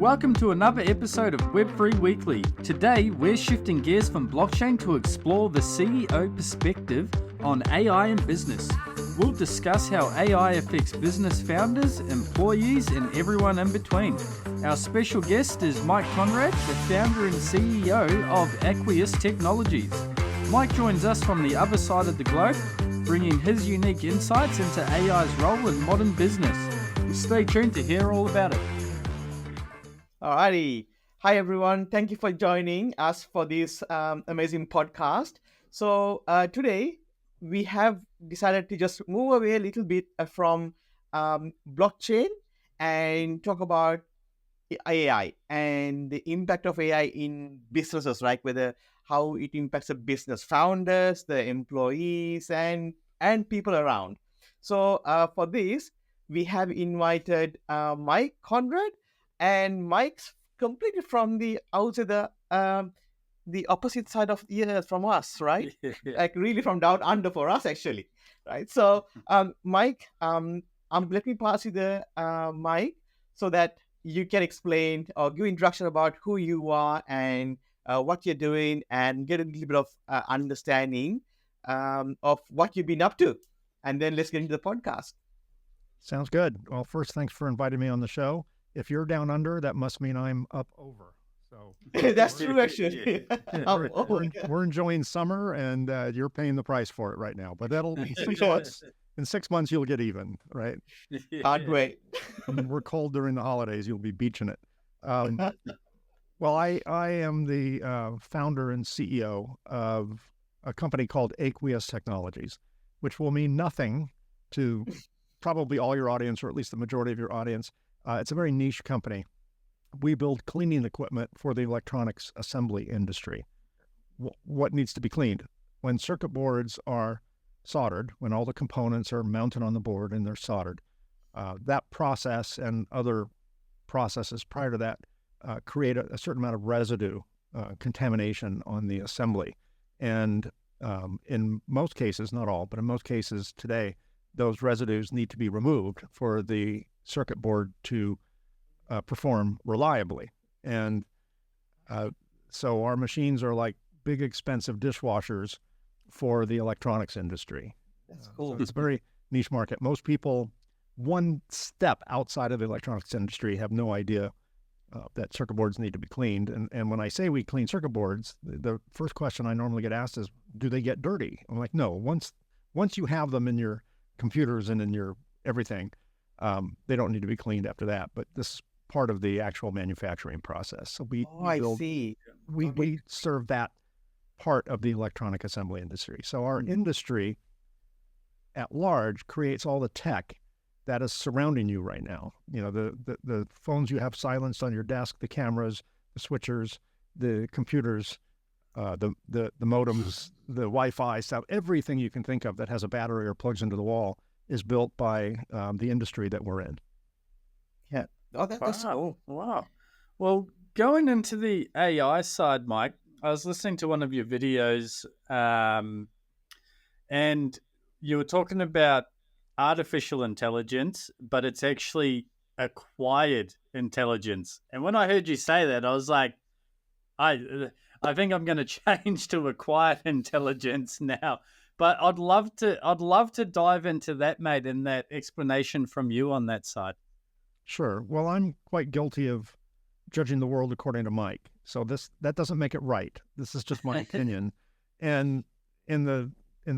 Welcome to another episode of Web3 Weekly. Today, we're shifting gears from blockchain to explore the CEO perspective on AI and business. We'll discuss how AI affects business founders, employees, and everyone in between. Our special guest is Mike Konrad, the founder and CEO of Aqueous Technologies. Mike joins us from the other side of the globe, bringing his unique insights into AI's role in modern business. Stay tuned to hear all about it. Alrighty. Hi, everyone. Thank you for joining us for this amazing podcast. So today we have decided to just move away a little bit from blockchain and talk about AI and the impact of AI in businesses, right? Whether how it impacts the business founders, the employees, and people around. So for this, we have invited Mike Konrad. And Mike's completely from the outside, the opposite side of the earth from us, right? Like really from down under for us, actually, right? So, Mike, let me pass you the mic so that you can explain or give introduction about who you are and what you're doing, and get a little bit of understanding of what you've been up to, and then let's get into the podcast. Sounds good. Well, first, thanks for inviting me on the show. If you're down under, that must mean I'm up over. So that's true, actually. We're enjoying summer, and you're paying the price for it right now. But that'll in 6 months you'll get even, right? Can't wait. We're cold during the holidays. You'll be beaching it. Well, I am the founder and CEO of a company called Aqueous Technologies, which will mean nothing to probably all your audience, or at least the majority of your audience. It's a very niche company. We build cleaning equipment for the electronics assembly industry. What needs to be cleaned? When circuit boards are soldered, when all the components are mounted on the board and they're soldered, that process and other processes prior to that create a certain amount of residue, contamination on the assembly. And in most cases, not all, but in most cases today, those residues need to be removed for the circuit board to perform reliably. And so our machines are like big, expensive dishwashers for the electronics industry. That's cool. So it's a very niche market. Most people, one step outside of the electronics industry, have no idea that circuit boards need to be cleaned. And when I say we clean circuit boards, the first question I normally get asked is, do they get dirty? I'm like, no. Once you have them in your computers and in your everything, they don't need to be cleaned after that. But this is part of the actual manufacturing process. So we serve that part of the electronic assembly industry. So our industry at large creates all the tech that is surrounding you right now. You know, the phones you have silenced on your desk, the cameras, the switchers, the computers, the modems, the Wi-Fi stuff, everything you can think of that has a battery or plugs into the wall is built by the industry that we're in. Yeah. Oh, that's cool. Wow. Well, going into the AI side, Mike, I was listening to one of your videos, and you were talking about artificial intelligence, but it's actually acquired intelligence. And when I heard you say that, I was like, I think I'm going to change to acquired intelligence now. But I'd love to dive into that, mate, and that explanation from you on that side. Sure. Well, I'm quite guilty of judging the world according to Mike. So that doesn't make it right. This is just my opinion. And in the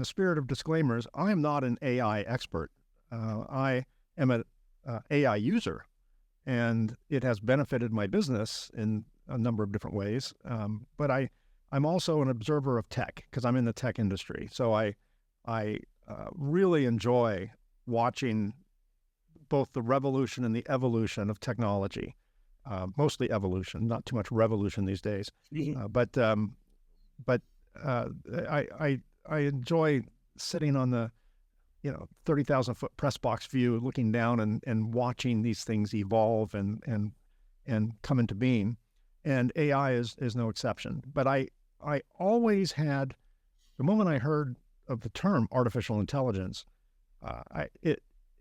spirit of disclaimers, I am not an AI expert. I am an AI user, and it has benefited my business in a number of different ways. But I'm also an observer of tech because I'm in the tech industry. So I really enjoy watching both the revolution and the evolution of technology, mostly evolution, not too much revolution these days. But I enjoy sitting on the 30,000 foot press box view, looking down and watching these things evolve and come into being. And AI is no exception. But I always had, the moment I heard of the term artificial intelligence,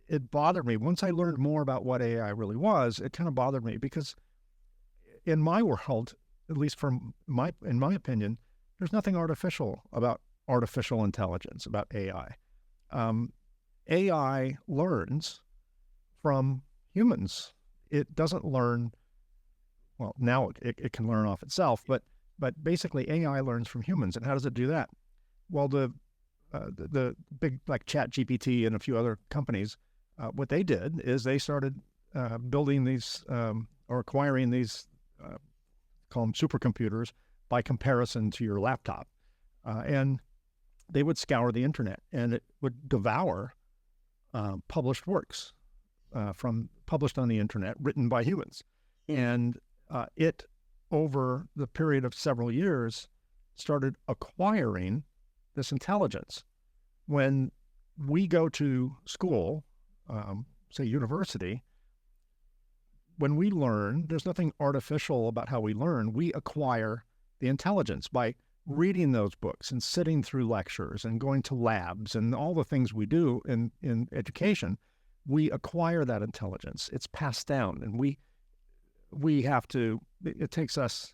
it bothered me. Once I learned more about what AI really was, it kind of bothered me because in my world, at least in my opinion, there's nothing artificial about artificial intelligence, about AI. AI learns from humans. It doesn't learn, well, now it can learn off itself, but basically AI learns from humans. And how does it do that? Well, the big like ChatGPT and a few other companies, what they did is they started building these or acquiring these, call them supercomputers, by comparison to your laptop. And they would scour the internet, and it would devour published works published on the internet, written by humans. And it, over the period of several years, started acquiring this intelligence. When we go to school, say university, when we learn, there's nothing artificial about how we learn. We acquire the intelligence by reading those books and sitting through lectures and going to labs and all the things we do in education. We acquire that intelligence. It's passed down, and we have to, it takes us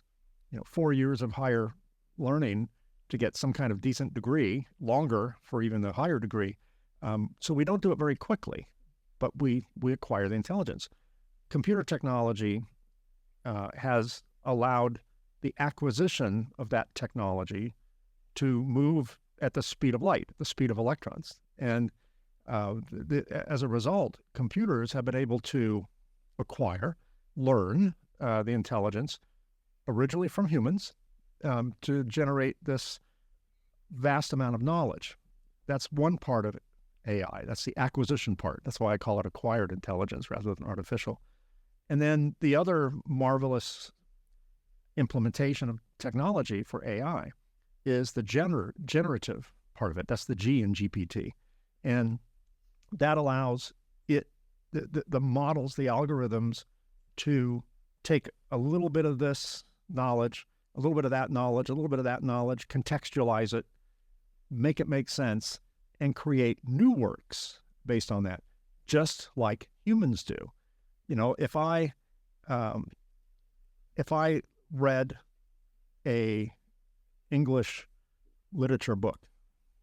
4 years of higher learning to get some kind of decent degree, longer for even the higher degree. So we don't do it very quickly, but we acquire the intelligence. Computer technology has allowed the acquisition of that technology to move at the speed of light, the speed of electrons. And as a result, computers have been able to acquire, learn the intelligence originally from humans to generate this vast amount of knowledge. That's one part of AI. That's the acquisition part. That's why I call it acquired intelligence rather than artificial. And then the other marvelous implementation of technology for AI is the generative part of it. That's the G in GPT. And that allows the models, the algorithms, to take a little bit of this knowledge, a little bit of that knowledge, a little bit of that knowledge, contextualize it, make it make sense, and create new works based on that, just like humans do. If I read a English literature book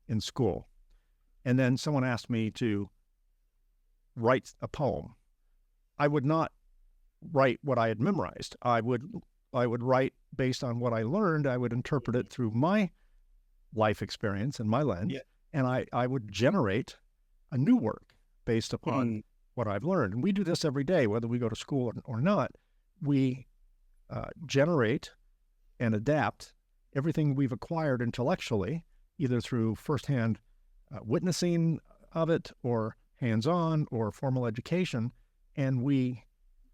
in school, and then someone asked me to write a poem, I would not write what I had memorized. I would write based on what I learned. I would interpret it through my life experience and my lens, and I would generate a new work based upon what I've learned. And we do this every day, whether we go to school or not. We generate and adapt everything we've acquired intellectually, either through firsthand witnessing of it or hands-on or formal education, and we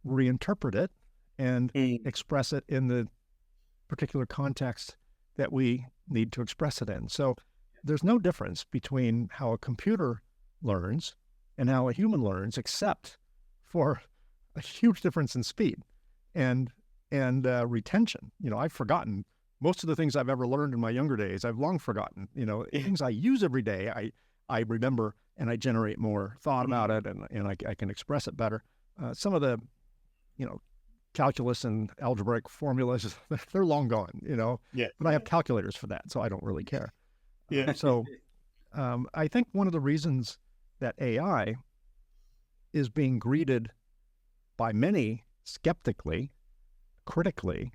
reinterpret it and express it in the particular context that we need to express it in. So there's no difference between how a computer learns and how a human learns, except for a huge difference in speed and retention. I've forgotten most of the things I've ever learned in my younger days. I've long forgotten. Things I use every day, I remember, and I generate more thought about it, and I can express it better. Some of the, calculus and algebraic formulas, they're long gone, but I have calculators for that, so I don't really care. So I think one of the reasons that AI is being greeted by many skeptically, critically,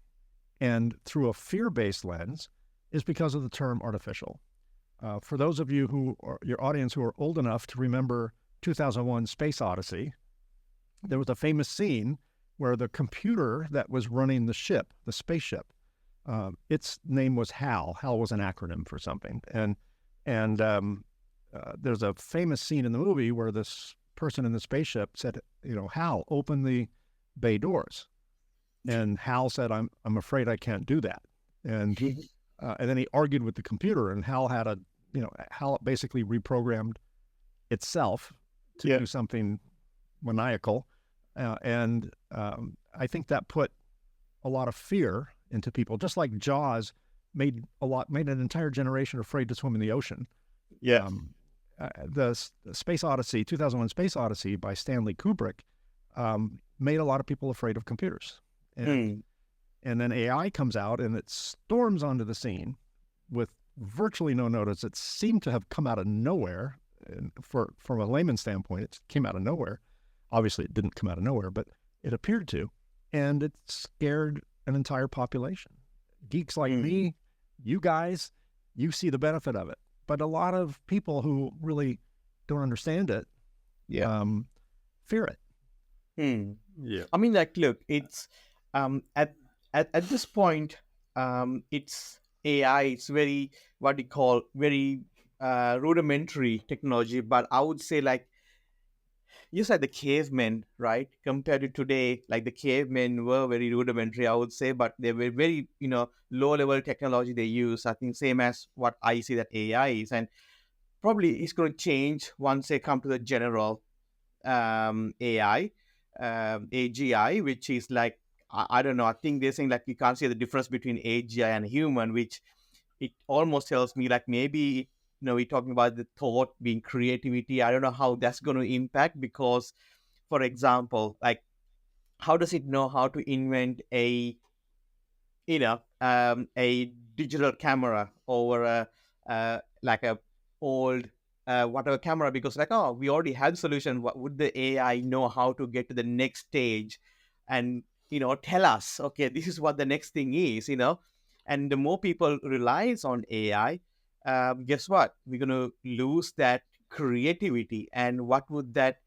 and through a fear-based lens is because of the term artificial. For those of you your audience who are old enough to remember 2001 Space Odyssey, there was a famous scene where the computer that was running the spaceship, its name was HAL. HAL was an acronym for something. And there's a famous scene in the movie where this person in the spaceship said, HAL, open the bay doors. And HAL said, I'm afraid I can't do that. And then he argued with the computer, and HAL had HAL basically reprogrammed itself to do something maniacal. And I think that put a lot of fear into people, just like Jaws made an entire generation afraid to swim in the ocean. The Space Odyssey, 2001 Space Odyssey by Stanley Kubrick, made a lot of people afraid of computers. And And then AI comes out and it storms onto the scene with virtually no notice. It seemed to have come out of nowhere. And from a layman's standpoint, it came out of nowhere. Obviously, it didn't come out of nowhere, but it appeared to. And it scared an entire population. Geeks like me, you guys, you see the benefit of it. But a lot of people who really don't understand it fear it. Yeah. I mean, like, look, it's at this point, it's AI. It's very, what do you call, very rudimentary technology. But I would say, like, just like the cavemen, right? Compared to today, like the cavemen were very rudimentary, I would say, but they were very, low level technology they use. I think same as what I see that AI is, and probably it's going to change once they come to the general AI, AGI, which is like, I don't know. I think they're saying like you can't see the difference between AGI and human, which it almost tells me like maybe, we're talking about the thought being creativity. I don't know how that's going to impact because, for example, like how does it know how to invent a digital camera over like a old whatever camera, because like, oh, we already had the solution. What would the AI know how to get to the next stage and tell us, okay, this is what the next thing is, and the more people relies on AI, guess what, we're going to lose that creativity. And what would that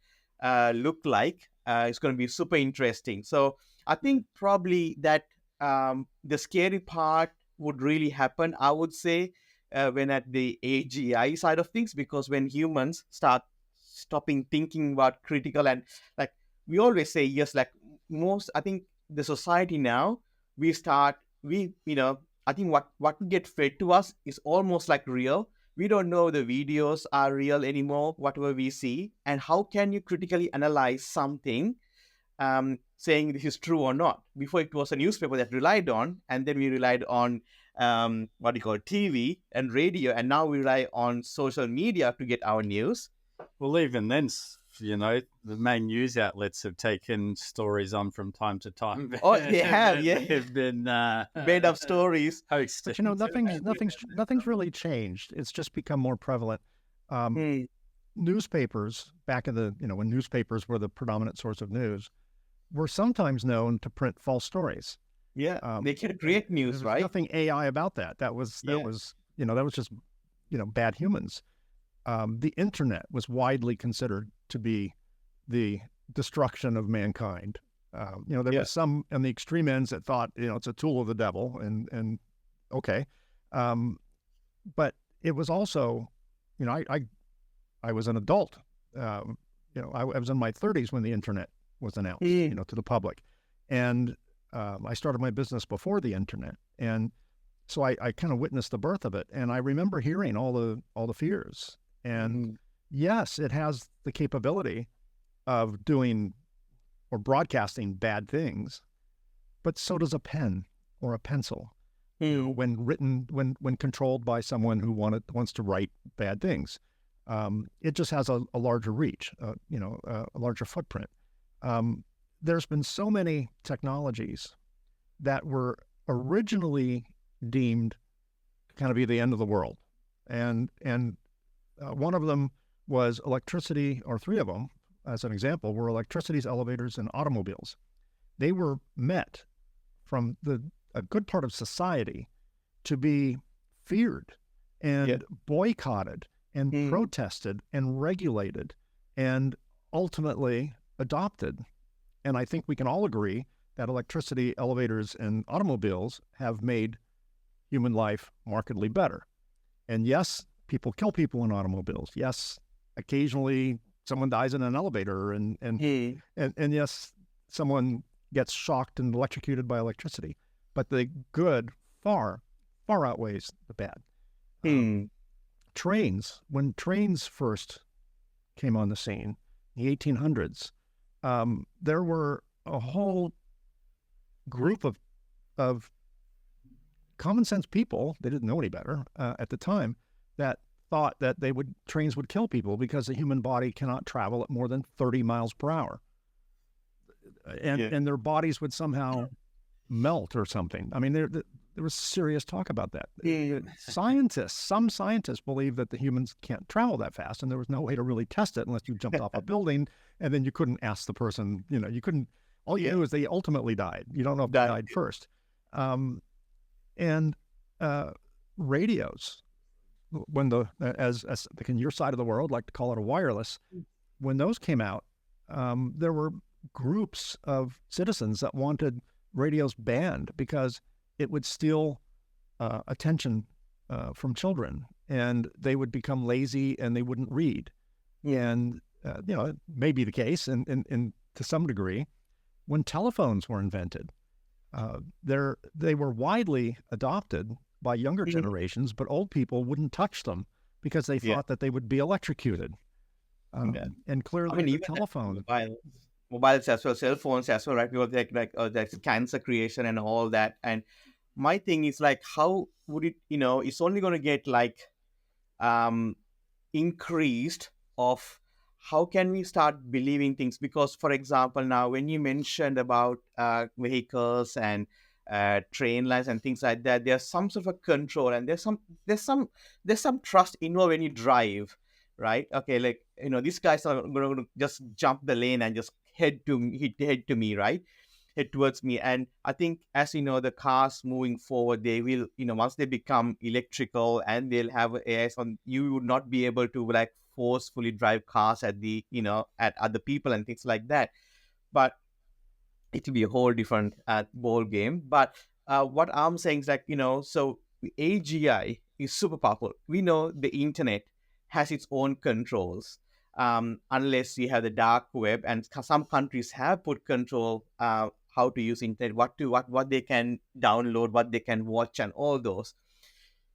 look like? It's going to be super interesting. So I think probably that the scary part would really happen, I would say, when at the AGI side of things, because when humans start stopping thinking about critical and like we always say, yes, like I think the society now, I think what get fed to us is almost like real. We don't know the videos are real anymore, whatever we see. And how can you critically analyze something saying this is true or not? Before it was a newspaper that relied on, and then we relied on TV and radio, and now we rely on social media to get our news. Well, even then, the main news outlets have taken stories on from time to time. Oh, they have, yeah. They've been made up stories. But nothing's really changed. It's just become more prevalent. Newspapers back in the when newspapers were the predominant source of news, were sometimes known to print false stories. Yeah, they can create news, right? Nothing AI about that. That was just bad humans. The internet was widely considered to be the destruction of mankind. There was some on the extreme ends that thought it's a tool of the devil, and okay, but it was also, I was an adult. I was in my 30s when the internet was announced, to the public, and I started my business before the internet, and so I kind of witnessed the birth of it, and I remember hearing all the fears. And yes, it has the capability of doing or broadcasting bad things, but so does a pen or a pencil. When controlled by someone who wants to write bad things, it just has a larger reach, a larger footprint. There's been so many technologies that were originally deemed to kind of be the end of the world, and one of them was electricity, or three of them, as an example, were electricities, elevators, and automobiles. They were met from a good part of society to be feared and boycotted and protested and regulated and ultimately adopted. And I think we can all agree that electricity, elevators, and automobiles have made human life markedly better. And yes, people kill people in automobiles. Yes, occasionally someone dies in an elevator, and yes, someone gets shocked and electrocuted by electricity. But the good far outweighs the bad. Trains, when trains first came on the scene in the 1800s, there were a whole group of common sense people, they didn't know any better at the time, that thought that trains would kill people because the human body cannot travel at more than 30 miles per hour. And their bodies would somehow melt or something. I mean, there was serious talk about that. Yeah. Some scientists believe that the humans can't travel that fast, and there was no way to really test it unless you jumped off a building, and then you couldn't ask the person, you couldn't, all you knew is they ultimately died. You don't know if they died first. And radios, when as in your side of the world like to call it a wireless, when those came out, there were groups of citizens that wanted radios banned because it would steal attention from children, and they would become lazy and they wouldn't read. And it may be the case, and to some degree, when telephones were invented, they were widely adopted by younger generations, but old people wouldn't touch them because they thought that they would be electrocuted. And clearly, the telephone, mobiles as well, cell phones as well, right? Because that's cancer creation and all that. And my thing is like, how would it? It's only going to get like increased of. How can we start believing things? Because, for example, now when you mentioned about vehicles and train lines and things like that, there's some sort of a control, and there's some trust involved when you drive, right? Okay, like these guys are going to just jump the lane and just head to me, right? Head towards me. And I think, as the cars moving forward, they will, once they become electrical and they'll have AI on, you would not be able to like forcefully drive cars at at other people and things like that. But it will be a whole different ball game. But what I'm saying is like, so AGI is super powerful. We know the internet has its own controls, unless you have the dark web, and some countries have put control how to use internet, what they can download, what they can watch, and all those.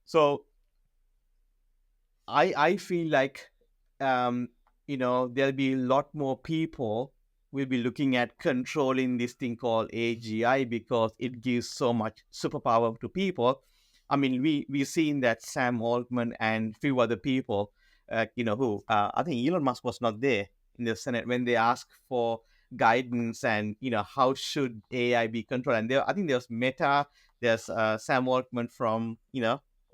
So I feel like there'll be a lot more people will be looking at controlling this thing called AGI because it gives so much superpower to people. I mean, we've seen that Sam Altman and few other people, who I think Elon Musk was not there in the Senate when they asked for guidance and how should AI be controlled. And I think there's Meta, there's Sam Altman from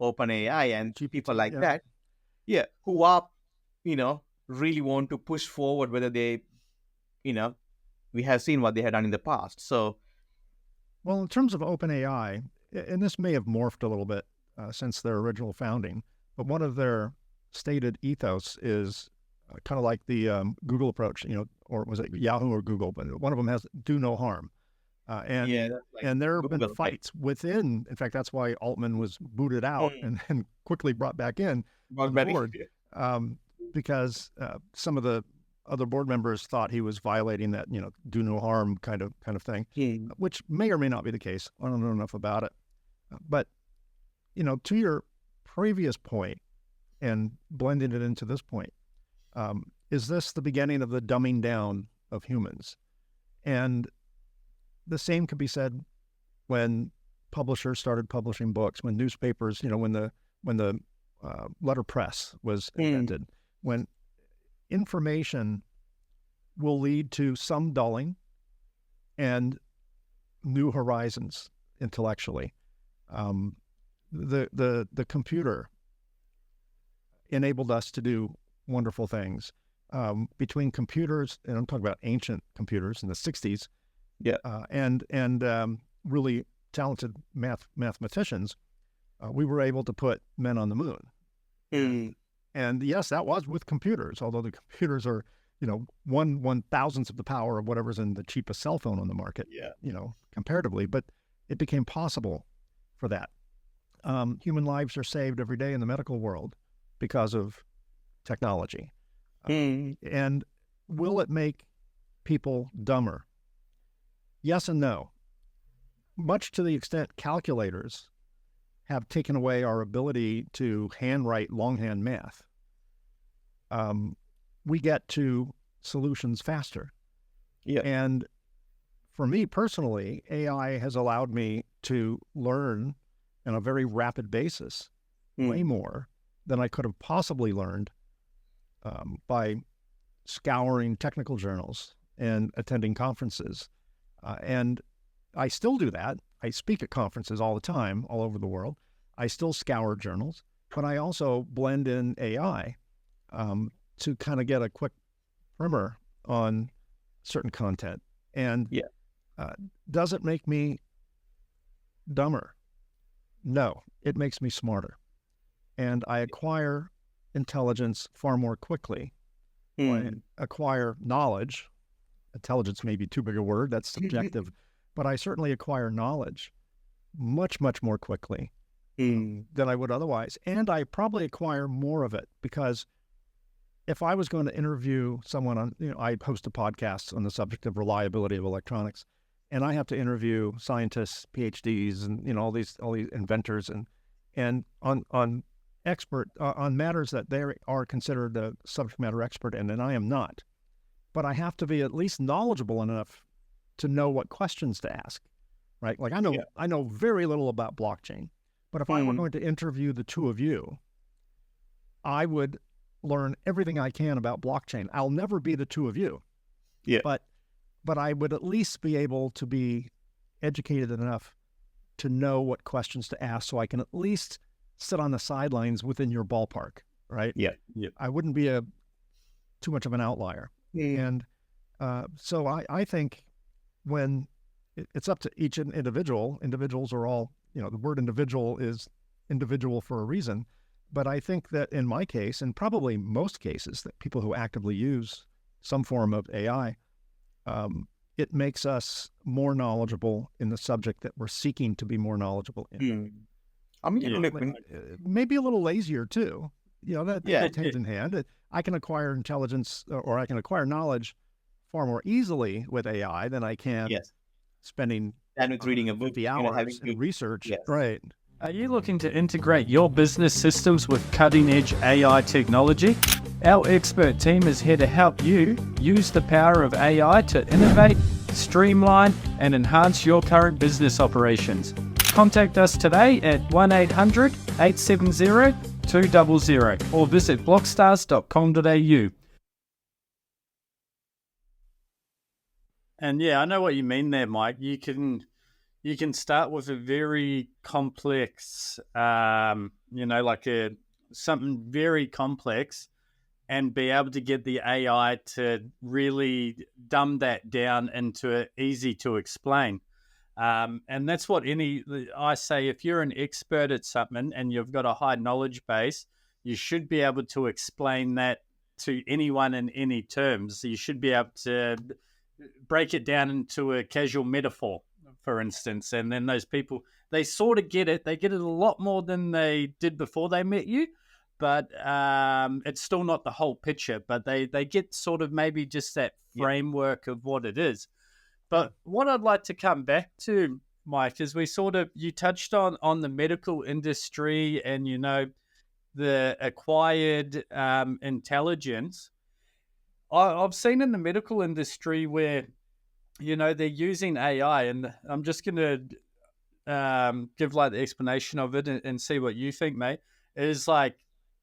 OpenAI and people like that, who are really want to push forward whether they we have seen what they had done in the past. So, well, in terms of OpenAI, and this may have morphed a little bit since their original founding, but one of their stated ethos is kind of like the Google approach, or was it Yahoo or Google? But one of them has do no harm. And there have been fights within. In fact, that's why Altman was booted out and quickly brought back in on the board, because some of the other board members thought he was violating that, do no harm kind of thing, which may or may not be the case. I don't know enough about it. But, to your previous point and blending it into this point, is this the beginning of the dumbing down of humans? And the same could be said when publishers started publishing books, when newspapers, when the letterpress was invented, when information will lead to some dulling and new horizons intellectually. The computer enabled us to do wonderful things. Between computers, and I'm talking about ancient computers in the 60s, and really talented mathematicians, we were able to put men on the moon. And yes, that was with computers, although the computers are, 1/1000th of the power of whatever's in the cheapest cell phone on the market, comparatively, but it became possible for that. Human lives are saved every day in the medical world because of technology. And will it make people dumber? Yes and no. Much to the extent calculators have taken away our ability to handwrite longhand math, we get to solutions faster. And for me personally, AI has allowed me to learn on a very rapid basis way more than I could have possibly learned by scouring technical journals and attending conferences. And I still do that. I speak at conferences all the time, all over the world. I still scour journals, but I also blend in AI to kind of get a quick primer on certain content. And does it make me dumber? No, it makes me smarter. And I acquire intelligence far more quickly. I acquire knowledge. Intelligence may be too big a word, that's subjective, but I certainly acquire knowledge much, much more quickly than I would otherwise. And I probably acquire more of it because if I was going to interview someone on, I host a podcast on the subject of reliability of electronics, and I have to interview scientists, PhDs, and all these inventors, and on matters that they are considered a subject matter expert in, and I am not. But I have to be at least knowledgeable enough to know what questions to ask, right? Like I know very little about blockchain, but if I were going to interview the two of you, I would learn everything I can about blockchain. I'll never be the two of you, but I would at least be able to be educated enough to know what questions to ask, so I can at least sit on the sidelines within your ballpark, right? I wouldn't be too much of an outlier. And so I think when it's up to each individual, individuals are all, the word individual is individual for a reason. But I think that in my case, and probably most cases, that people who actively use some form of AI, it makes us more knowledgeable in the subject that we're seeking to be more knowledgeable in. I mean, maybe a little lazier too. That goes hand in hand. I can acquire intelligence or I can acquire knowledge far more easily with AI than I can spending with reading a book, 50 hours in research. Right. Are you looking to integrate your business systems with cutting-edge AI technology? Our expert team is here to help you use the power of AI to innovate, streamline, and enhance your current business operations. Contact us today at 1-800-870-200 or visit blockstars.com.au. And I know what you mean there, Mike. You can start with a very complex, something very complex, and be able to get the AI to really dumb that down into easy to explain. And that's what I say, if you're an expert at something and you've got a high knowledge base, you should be able to explain that to anyone in any terms. You should be able to break it down into a casual metaphor, for instance. And then those people, they sort of get it. They get it a lot more than they did before they met you, but it's still not the whole picture. But they get sort of maybe just that framework of what it is. But what I'd like to come back to, Mike, is you touched on the medical industry and, the acquired intelligence. I've seen in the medical industry where, they're using AI, and I'm just going to give the explanation of it and see what you think, mate, is like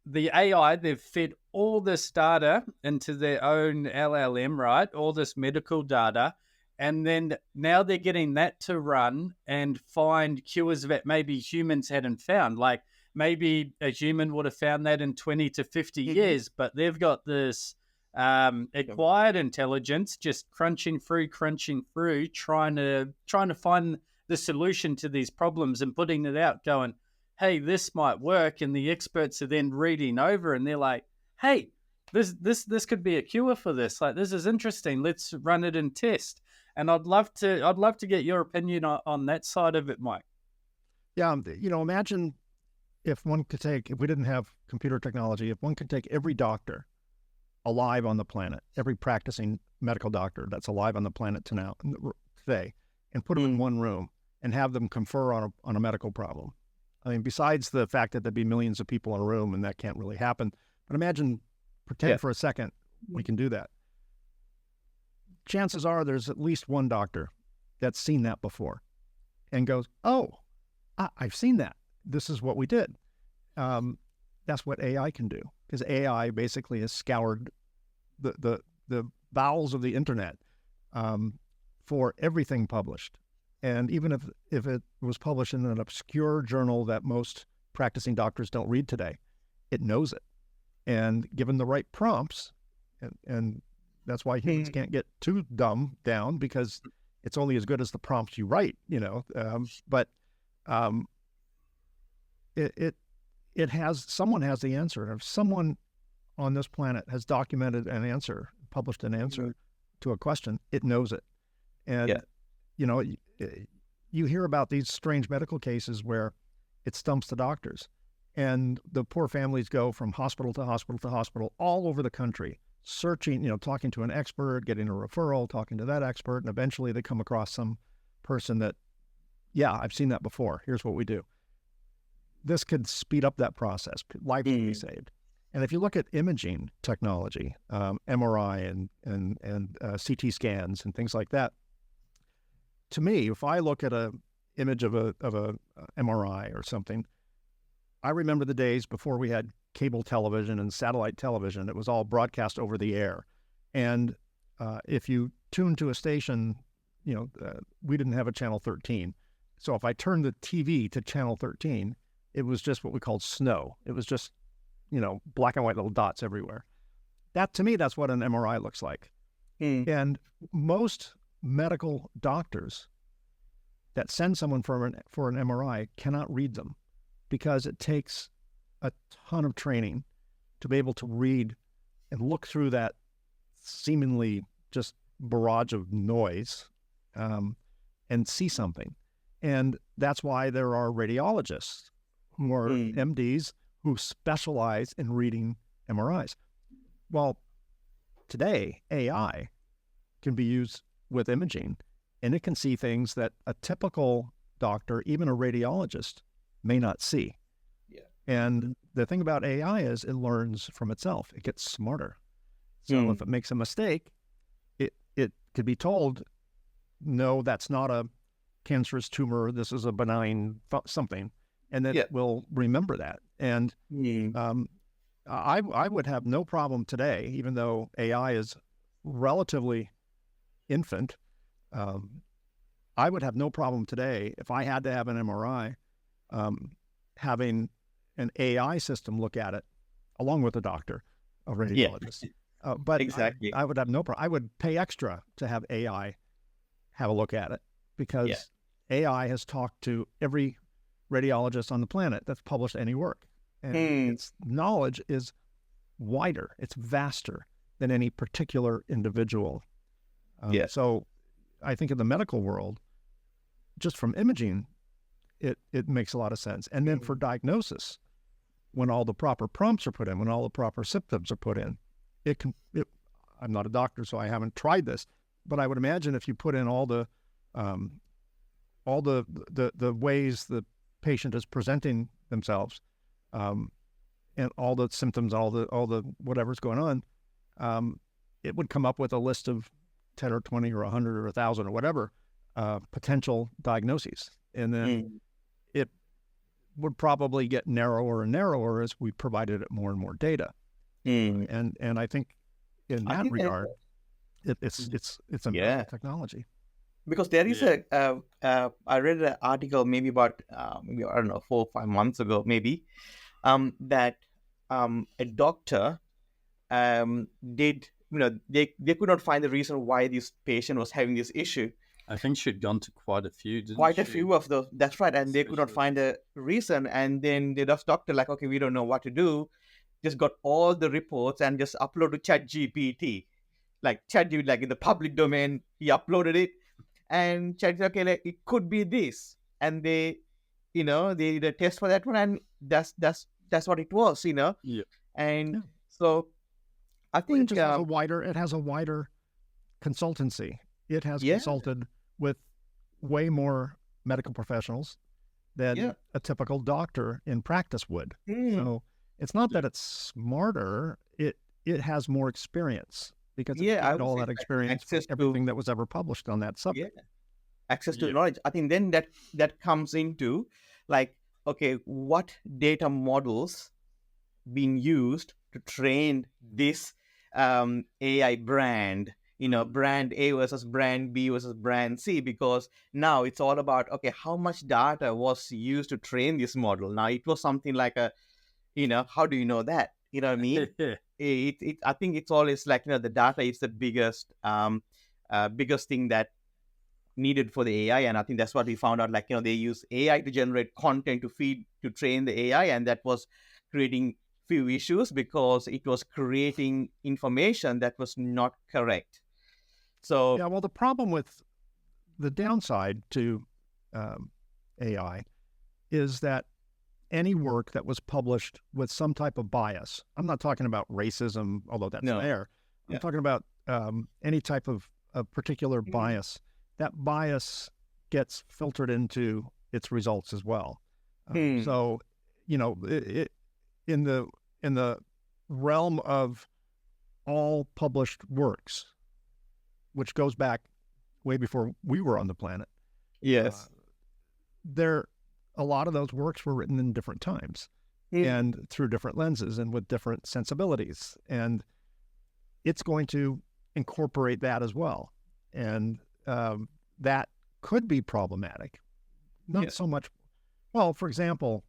the AI, they've fed all this data into their own LLM, right? All this medical data. And then now they're getting that to run and find cures that maybe humans hadn't found. Like maybe a human would have found that in 20 to 50 years, but they've got this acquired intelligence just crunching through, trying to find the solution to these problems and putting it out, going, hey, this might work. And the experts are then reading over and they're like, hey, this could be a cure for this. Like, this is interesting. Let's run it and test. And I'd love to get your opinion on that side of it, Mike. Yeah, imagine if we didn't have computer technology, if one could take every doctor alive on the planet, every practicing medical doctor that's alive on the planet today, and put them in one room and have them confer on a medical problem. I mean, besides the fact that there'd be millions of people in a room and that can't really happen, but pretend for a second we can do that. Chances are there's at least one doctor that's seen that before and goes, oh, I've seen that. This is what we did. That's what AI can do, because AI basically has scoured the bowels of the internet for everything published. And even if it was published in an obscure journal that most practicing doctors don't read today, it knows it. And given the right prompts, and that's why humans can't get too dumbed down, because it's only as good as the prompts you write, but someone has the answer. And if someone on this planet has documented an answer, published an answer to a question, it knows it. And, you hear about these strange medical cases where it stumps the doctors, and the poor families go from hospital to hospital to hospital all over the country, searching, talking to an expert, getting a referral, talking to that expert, and eventually they come across some person that, yeah, I've seen that before. Here's what we do. This could speed up that process. Lives can be saved. And if you look at imaging technology, MRI and CT scans and things like that, to me, if I look at a image of a MRI or something, I remember the days before we had cable television and satellite television. It was all broadcast over the air. And if you tuned to a station, we didn't have a channel 13. So if I turned the TV to channel 13, it was just what we called snow. It was just, black and white little dots everywhere. That, to me, that's what an MRI looks like. And most medical doctors that send someone for an MRI cannot read them, because it takes a ton of training to be able to read and look through that seemingly just barrage of noise and see something. And that's why there are radiologists who are MDs who specialize in reading MRIs. Well, today, AI can be used with imaging, and it can see things that a typical doctor, even a radiologist, may not see. Yeah. And the thing about AI is it learns from itself. It gets smarter. So if it makes a mistake, it could be told, no, that's not a cancerous tumor. This is a benign something. And then it will remember that. And I would have no problem today, even though AI is relatively infant, I would have no problem today if I had to have an MRI, having an AI system look at it along with a doctor, a radiologist. But exactly. I would have no problem. I would pay extra to have AI have a look at it, because AI has talked to every radiologist on the planet that's published any work. And its knowledge is wider, it's vaster than any particular individual. So I think in the medical world, just from imaging, it makes a lot of sense. And then for diagnosis, when all the proper prompts are put in, when all the proper symptoms are put in, I'm not a doctor, so I haven't tried this, but I would imagine if you put in all the ways the patient is presenting themselves, and all the symptoms, all the whatever's going on, it would come up with a list of 10 or 20 or 100 or 1,000 or whatever potential diagnoses. And then it would probably get narrower and narrower as we provided it more and more data. And I think in that regard, it's a technology. Because there is I read an article maybe about, maybe, I don't know, 4 or 5 months ago, maybe, that a doctor did, they could not find the reason why this patient was having this issue. I think she'd gone to quite a few, didn't Quite she? a few of those. That's right. And they could not find a reason. And then the doctor, like, okay, we don't know what to do. Just got all the reports and just upload to ChatGPT. Like ChatGPT, like in the public domain, he uploaded it. And Chat said, okay, like, it could be this. And they did a test for that one. And that's what it was, Yeah. And so I think it has a wider consultancy. It has consulted with way more medical professionals than a typical doctor in practice would. So it's not that it's smarter, it has more experience, because it's gained all that experience from everything that was ever published on that subject. Access to knowledge. I think then that comes into, like, okay, what data models being used to train this AI brand, brand A versus brand B versus brand C, because now it's all about, okay, how much data was used to train this model. Now it was something like how do you know that? You know what I mean? I think it's always like, the data is the biggest thing that needed for the AI. And I think that's what we found out, like, they use AI to generate content to train the AI. And that was creating few issues because it was creating information that was not correct. So yeah, well, the problem with the downside to AI is that any work that was published with some type of bias, I'm not talking about racism, although that's there. I'm talking about any type of particular bias. That bias gets filtered into its results as well. So, in the realm of all published works, which goes back way before we were on the planet. Yes. A lot of those works were written in different times and through different lenses and with different sensibilities. And it's going to incorporate that as well. And that could be problematic. Not so much. Well, for example,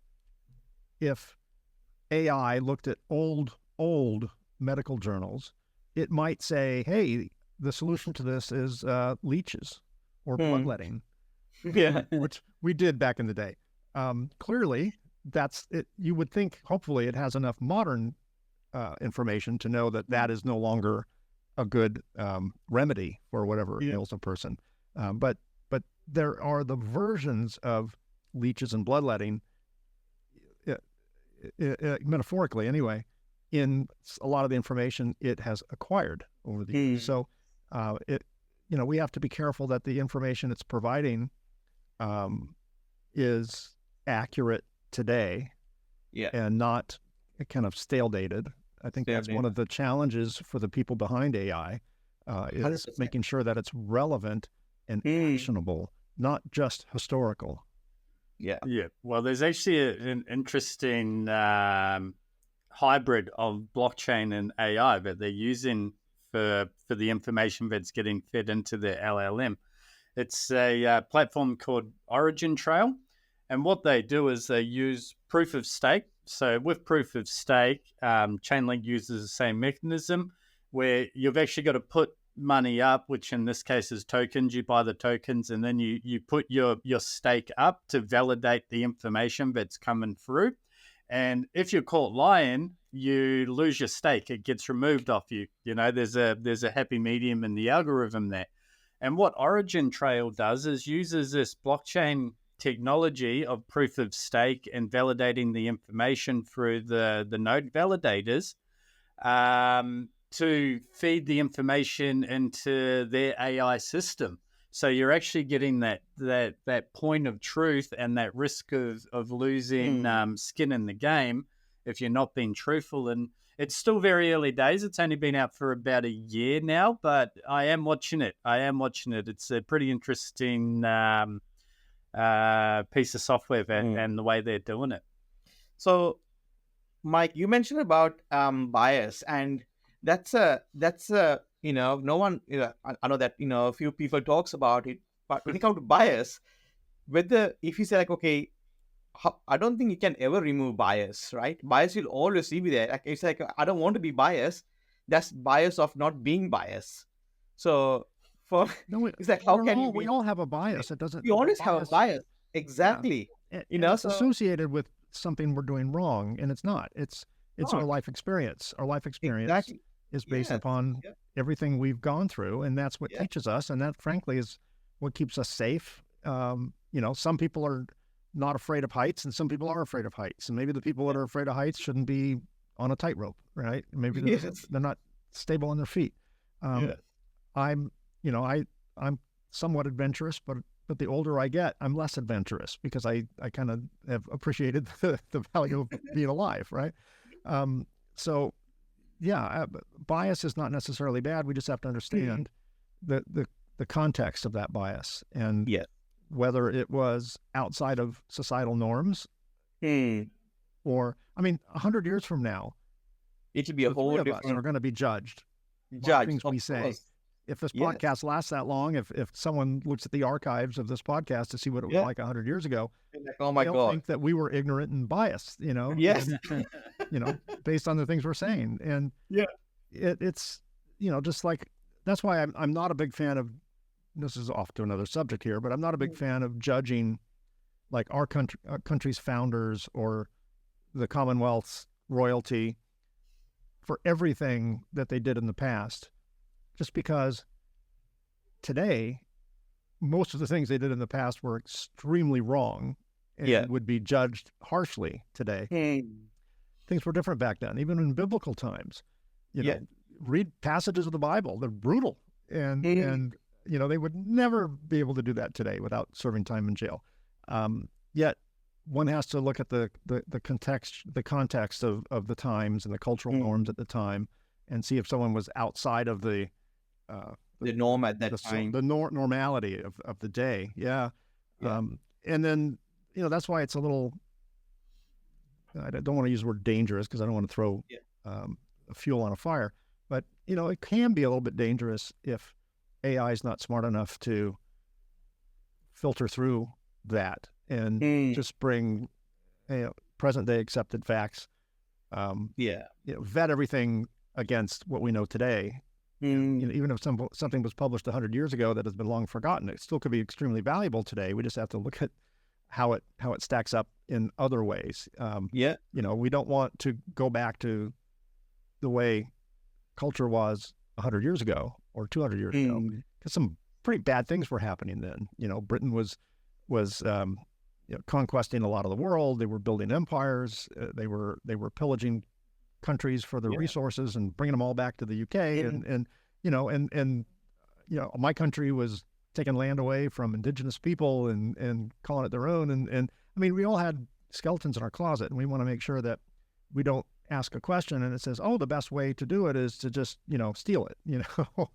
if AI looked at old medical journals, it might say, hey, the solution to this is leeches or bloodletting, which we did back in the day. Clearly, that's it. You would think, hopefully, it has enough modern information to know that is no longer a good remedy for whatever ails a person. But there are the versions of leeches and bloodletting, metaphorically anyway, in a lot of the information it has acquired over the years. So we have to be careful that the information it's providing is accurate today and not kind of stale dated. I think that's one of the challenges for the people behind AI is 100%. making sure that it's relevant and actionable, not just historical. Yeah. Well, there's actually an interesting hybrid of blockchain and AI that they're using for the information that's getting fed into the LLM. It's a platform called Origin Trail. And what they do is they use proof of stake. So with proof of stake, Chainlink uses the same mechanism where you've actually got to put money up, which in this case is tokens. You buy the tokens and then you put your stake up to validate the information that's coming through. And if you're caught lying, you lose your stake. It gets removed off you. There's a happy medium in the algorithm there. And what Origin Trail does is uses this blockchain technology of proof of stake and validating the information through the node validators to feed the information into their AI system. So you're actually getting that point of truth and that risk of losing skin in the game if you're not being truthful. And it's still very early days. It's only been out for about a year now, but I am watching it. It's a pretty interesting piece of software and the way they're doing it. So, Mike, you mentioned about bias, and that's a no one, I know that a few people talks about it, but when it comes to bias, if you say like, okay, I don't think you can ever remove bias, right? Bias will always be there. Like, it's like, I don't want to be biased. That's bias of not being biased. So it's like, how can we all have a bias? It doesn't. We always have a bias. Exactly. Yeah. It's associated with something we're doing wrong, and it's not. It's our life experience. Our life experience is based upon everything we've gone through, and that's what teaches us. And that, frankly, is what keeps us safe. Some people are not afraid of heights, and some people are afraid of heights. And maybe the people that are afraid of heights shouldn't be on a tightrope, right? Maybe they're not stable on their feet. I'm somewhat adventurous, but the older I get, I'm less adventurous because I kind of have appreciated the value of being alive, right? Bias is not necessarily bad. We just have to understand the context of that bias and whether it was outside of societal norms or, 100 years from now, it should be a whole different. Are going to be judged by things we say. if this Yes. podcast lasts that long, if someone looks at the archives of this podcast to see what it was like 100 years ago, Like, oh my they'll God. think that we were ignorant and biased, Yes. based on the things we're saying. And Yeah. it's, just like, that's why I'm not a big fan of, this is off to another subject here, but I'm not a big fan of judging like our country's founders or the Commonwealth's royalty for everything that they did in the past, just because today, most of the things they did in the past were extremely wrong and would be judged harshly today. Things were different back then, even in biblical times. Read passages of the Bible, they're brutal. And they would never be able to do that today without serving time in jail. Yet one has to look at the context of the times and the cultural norms at the time, and see if someone was outside of the norm at that time, the normality of the day. And then that's why it's a little, I don't want to use the word dangerous because I don't want to throw fuel on a fire, but it can be a little bit dangerous if AI is not smart enough to filter through that and just bring present day accepted facts. Vet everything against what we know today. Even if something was published 100 years ago that has been long forgotten, it still could be extremely valuable today. We just have to look at how it stacks up in other ways. We don't want to go back to the way culture was 100 years ago or 200 years ago, because some pretty bad things were happening then. Britain was conquesting a lot of the world. They were building empires. They were pillaging countries for their resources and bringing them all back to the UK. And my country was taking land away from indigenous people and calling it their own. And I mean, we all had skeletons in our closet, and we want to make sure that we don't ask a question and it says, oh, the best way to do it is to just, steal it,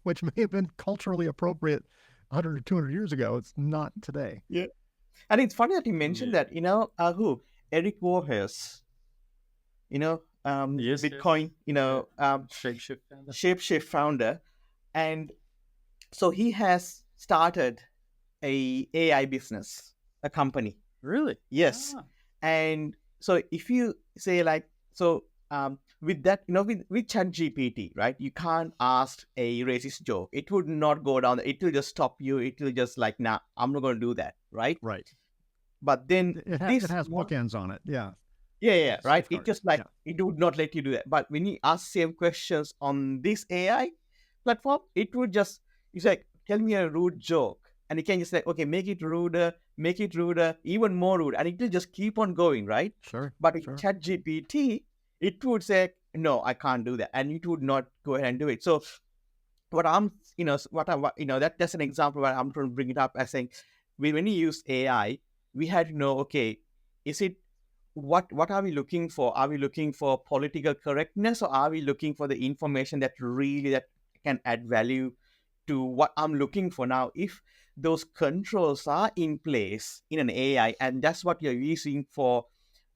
which may have been culturally appropriate 100 or 200 years ago. It's not today. Yeah. And it's funny that you mentioned that, Eric Voorhees, Bitcoin, Shapeshift founder. And so he has started a AI business, a company. Really? Yes. And so if you say with that, with ChatGPT, right? You can't ask a racist joke. It would not go down. It will just stop you. It will just like, nah, I'm not going to do that, right? Right. But then it has bookends on it. Yeah. Yeah, right. It just it would not let you do that. But when you ask same questions on this AI platform, it would just, you say, tell me a rude joke. And it can just say, okay, make it ruder, even more rude. And it will just keep on going, right? Sure. But with ChatGPT, it would say, no, I can't do that. And it would not go ahead and do it. So that's an example where I'm trying to bring it up as saying, when you use AI, we had to know, okay, is it, what are we looking for? Are we looking for political correctness, or are we looking for the information that can add value to what I'm looking for? Now, if those controls are in place in an AI, and that's what you're using for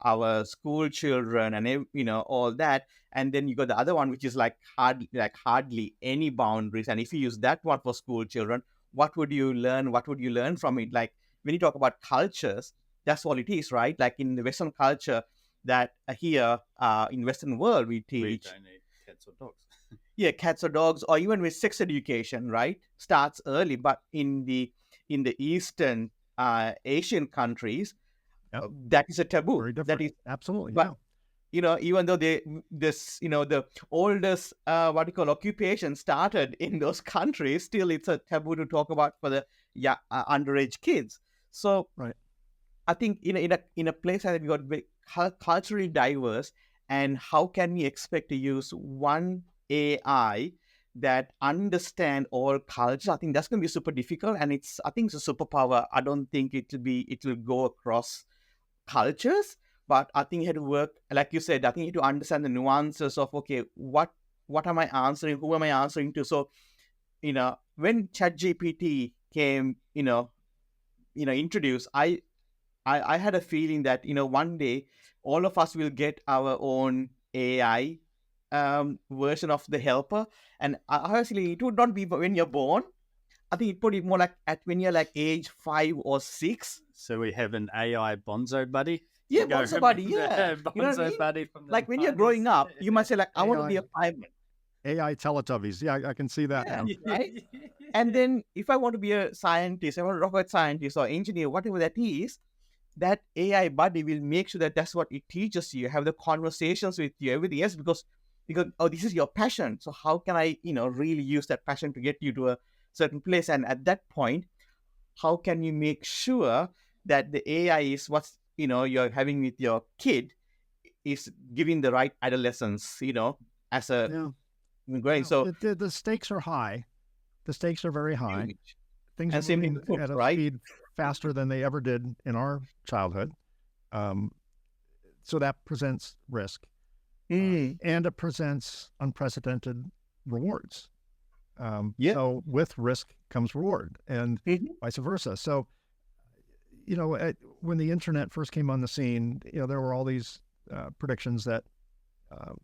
our school children and all that, and then you got the other one which is hardly any boundaries, and if you use that one for school children, what would you learn from it? Like when you talk about cultures, that's all it is, right? Like in the Western culture, that here in Western world we teach cats or dogs. Cats or dogs, or even with sex education, right? Starts early, but in the Eastern Asian countries, that is a taboo. Very different. That is absolutely. But even though the oldest occupation started in those countries, still it's a taboo to talk about for the underage kids. So right. I think in a place that we got very culturally diverse, and how can we expect to use one AI that understand all cultures? I think that's going to be super difficult, and I think it's a superpower. I don't think it will go across cultures, but I think you have to work, like you said, I think you have to understand the nuances of, okay, what am I answering? Who am I answering to? So, when ChatGPT came, introduced, I had a feeling that, one day all of us will get our own AI version of the helper. And honestly, it would not be when you're born. I think it put it more like at when you're like age 5 or 6. So we have an AI bonzo buddy. Yeah, Go bonzo buddy. remember Yeah, Bonzo you know what I mean? buddy from the Like when you're 90s. growing up, you might say like, I want to AI. be a fireman. AI Teletubbies. Yeah, I can see that Yeah. now. Right? And then if I want to be a scientist, I want a rocket scientist or engineer, whatever that is, that AI buddy will make sure that that's what it teaches you, have the conversations with you, everything else, because oh, this is your passion. So how can I, really use that passion to get you to a certain place? And at that point, how can you make sure that the AI is what's, you're having with your kid is giving the right adolescence, as a growing. So the stakes are high. The stakes are very high. huge. Things And are same thing moving with at a right? speed faster than they ever did in our childhood. So that presents risk. And it presents unprecedented rewards. So with risk comes reward, and vice versa. So, when the internet first came on the scene, there were all these predictions that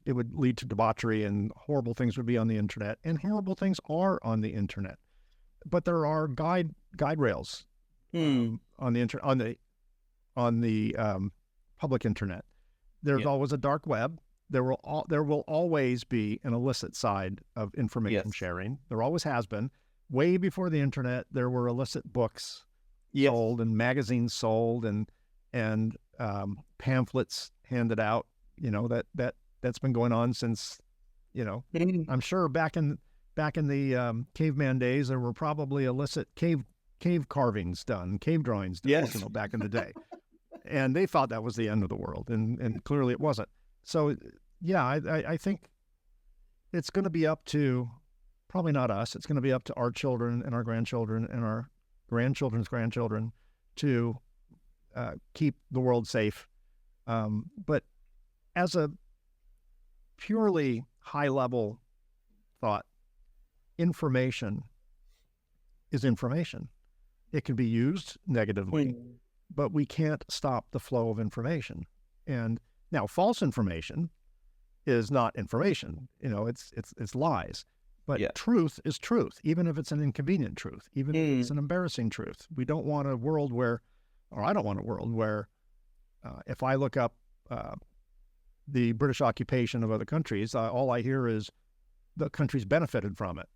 it would lead to debauchery and horrible things would be on the internet, and horrible things are on the internet. But there are guide rails on the public internet. There's always a dark web. There will always be an illicit side of information sharing. There always has been. Way before the internet, there were illicit books sold and magazines sold and pamphlets handed out. That's been going on since. I'm sure back in the caveman days, there were probably illicit cave carvings done, cave drawings done, back in the day, and they thought that was the end of the world, and clearly it wasn't. So, I think it's going to be up to, probably not us, it's going to be up to our children and our grandchildren and our grandchildren's grandchildren to keep the world safe. But as a purely high-level thought, information is information. It can be used negatively, but we can't stop the flow of information. And now, false information is not information. It's lies. But truth is truth, even if it's an inconvenient truth, even if it's an embarrassing truth. We don't want a world where, or I don't want a world where, if I look up the British occupation of other countries, all I hear is the countries benefited from it.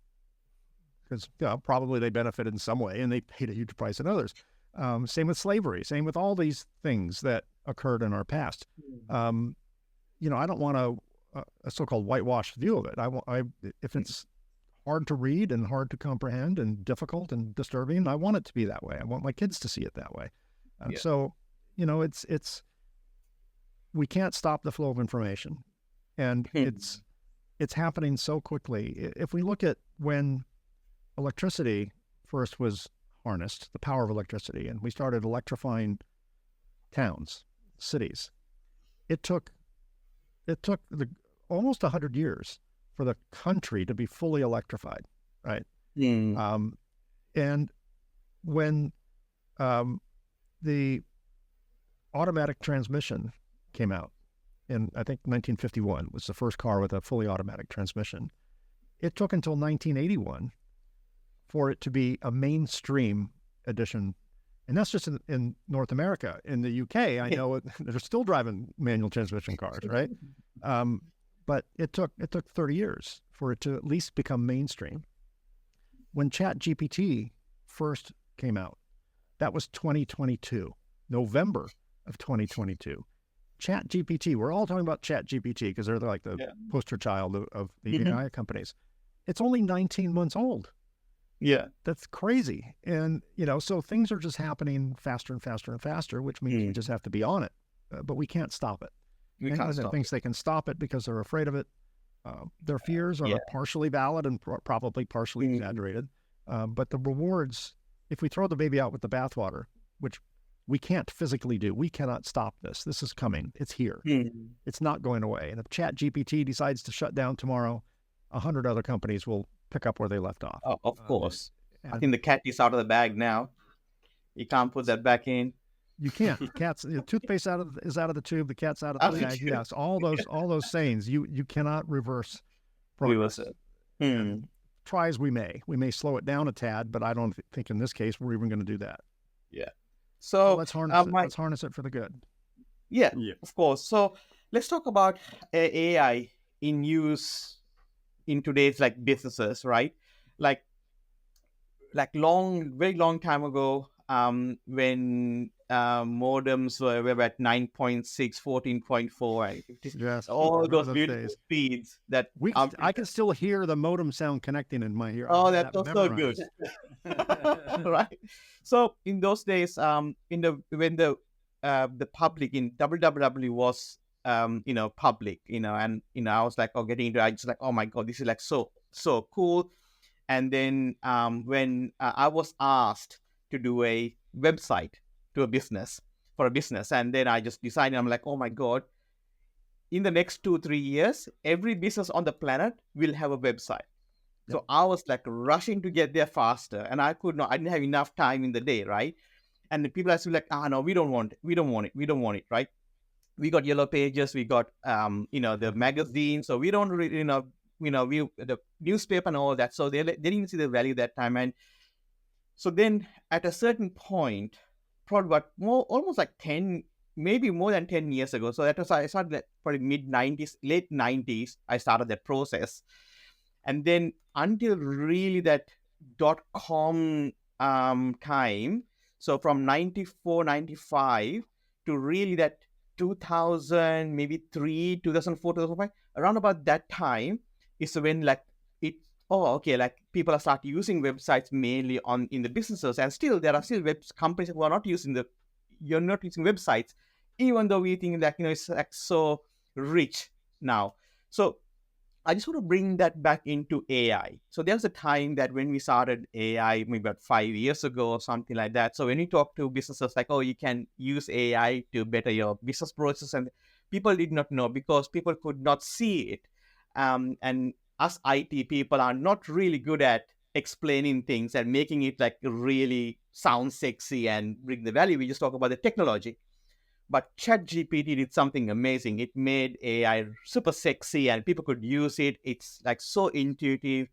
Because probably they benefited in some way, and they paid a huge price in others. Same with slavery. Same with all these things that occurred in our past. I don't want a so-called whitewashed view of it. If it's hard to read and hard to comprehend and difficult and disturbing, I want it to be that way. I want my kids to see it that way. So, we can't stop the flow of information, and it's happening so quickly. If we look at when electricity first was harnessed, the power of electricity, and we started electrifying towns, cities, it took almost 100 years for the country to be fully electrified, right? And when the automatic transmission came out in, I think, 1951 was the first car with a fully automatic transmission. It took until 1981 for it to be a mainstream edition. And that's just in North America. In the UK, I know they're still driving manual transmission cars, right? But it took 30 years for it to at least become mainstream. When ChatGPT first came out, that was 2022, November of 2022. ChatGPT, we're all talking about ChatGPT because they're like the poster child of the AI companies. It's only 19 months old. Yeah. That's crazy. And, so things are just happening faster and faster and faster, which means we just have to be on it. But we can't stop it. Anyone that thinks they can stop it because they're afraid of it, their fears are partially valid and probably partially exaggerated. But the rewards, if we throw the baby out with the bathwater, which we can't physically do, we cannot stop this. This is coming. It's here. It's not going away. And if ChatGPT decides to shut down tomorrow, 100 other companies will pick up where they left off. Oh, of course. I think the cat is out of the bag now. You can't put that back in. You can't. The toothpaste is out of the tube. The cat's out of the bag. Yes, all those sayings. You cannot reverse progress. Try as we may slow it down a tad, but I don't think in this case we're even going to do that. Yeah. So let's harness it. Let's harness it for the good. Yeah, of course. So let's talk about AI in use in today's like businesses, right? Like very long time ago, when modems were at 9.6, 14.4, yes, all those beautiful days. Speeds that I can still hear the modem sound connecting in my ear. Oh, that's so good. Right. So in those days, when the public in WWW was public, and I was like, getting into it, I just like, oh my God, this is like so cool. And then when I was asked to do a website for a business, and then I just decided, I'm like, oh my God, in the next 2-3 years, every business on the planet will have a website. Yep. So I was like rushing to get there faster, and I didn't have enough time in the day, right? And the people are still like, no, we don't want it, right? We got Yellow Pages, we got the magazine, so we don't really the newspaper and all that. So they didn't see the value that time. And so then at a certain point, probably almost like 10, maybe more than 10 years ago. So I started that probably mid-90s, late 90s, I started that process. And then until really that .com time, so from 94, 95 to really that 2000, maybe 2004, 2005, around about that time, is when people are start using websites mainly in the businesses, and still there are still companies who are not using websites, even though we think it's like so rich now. So I just want to bring that back into AI. So there was a time that when we started AI, maybe about 5 years ago or something like that. So when we talk to businesses like, you can use AI to better your business process, and people did not know because people could not see it. And us IT people are not really good at explaining things and making it like really sound sexy and bring the value. We just talk about the technology. But ChatGPT did something amazing. It made AI super sexy and people could use it. It's like so intuitive.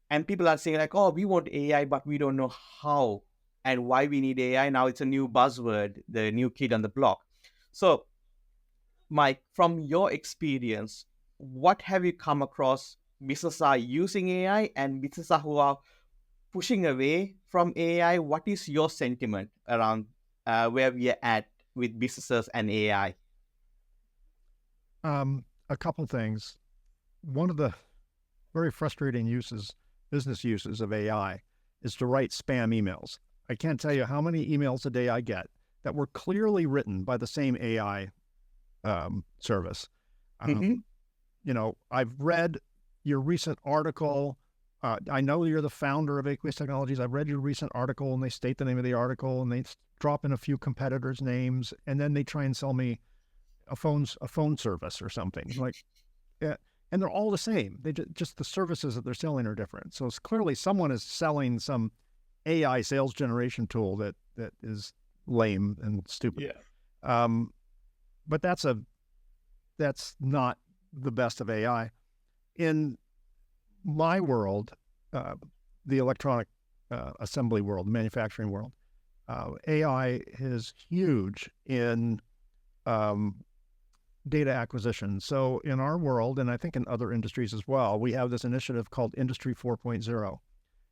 And people are saying like, we want AI, but we don't know how and why we need AI. Now it's a new buzzword, the new kid on the block. So Mike, from your experience, what have you come across businesses are using AI and businesses who are pushing away from AI? What is your sentiment around where we are at with businesses and AI? A couple things. One of the very frustrating business uses of AI is to write spam emails. I can't tell you how many emails a day I get that were clearly written by the same AI service. I've read your recent article. I know you're the founder of Aqueous Technologies. I've read your recent article, and they state the name of the article, and they drop in a few competitors' names, and then they try and sell me a phone service or something. And they're all the same. They just the services that they're selling are different. So it's clearly someone is selling some AI sales generation tool that is lame and stupid. Yeah. But that's not the best of AI. In my world, the electronic assembly world, manufacturing world, AI is huge in data acquisition. So in our world, and I think in other industries as well, we have this initiative called Industry 4.0.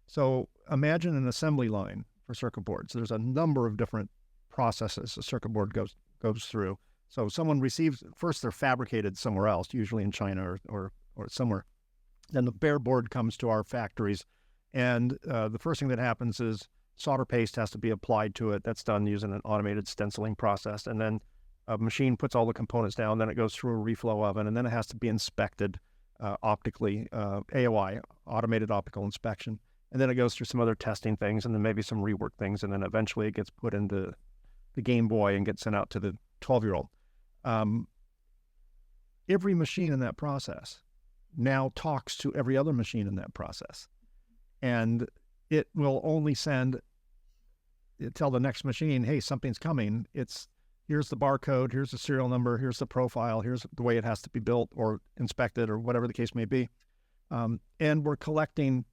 So imagine an assembly line for circuit boards. There's a number of different processes a circuit board goes through. So someone receives, first they're fabricated somewhere else, usually in China or somewhere. Then the bare board comes to our factories. And the first thing that happens is solder paste has to be applied to it. That's done using an automated stenciling process. And then a machine puts all the components down. Then it goes through a reflow oven. And then it has to be inspected optically, AOI, automated optical inspection. And then it goes through some other testing things and then maybe some rework things. And then eventually it gets put into the Game Boy and gets sent out to the 12-year-old. Every machine in that process now talks to every other machine in that process. And it will only send tell the next machine, hey, something's coming. Here's the barcode, here's the serial number, here's the profile, here's the way it has to be built or inspected or whatever the case may be. And we're collecting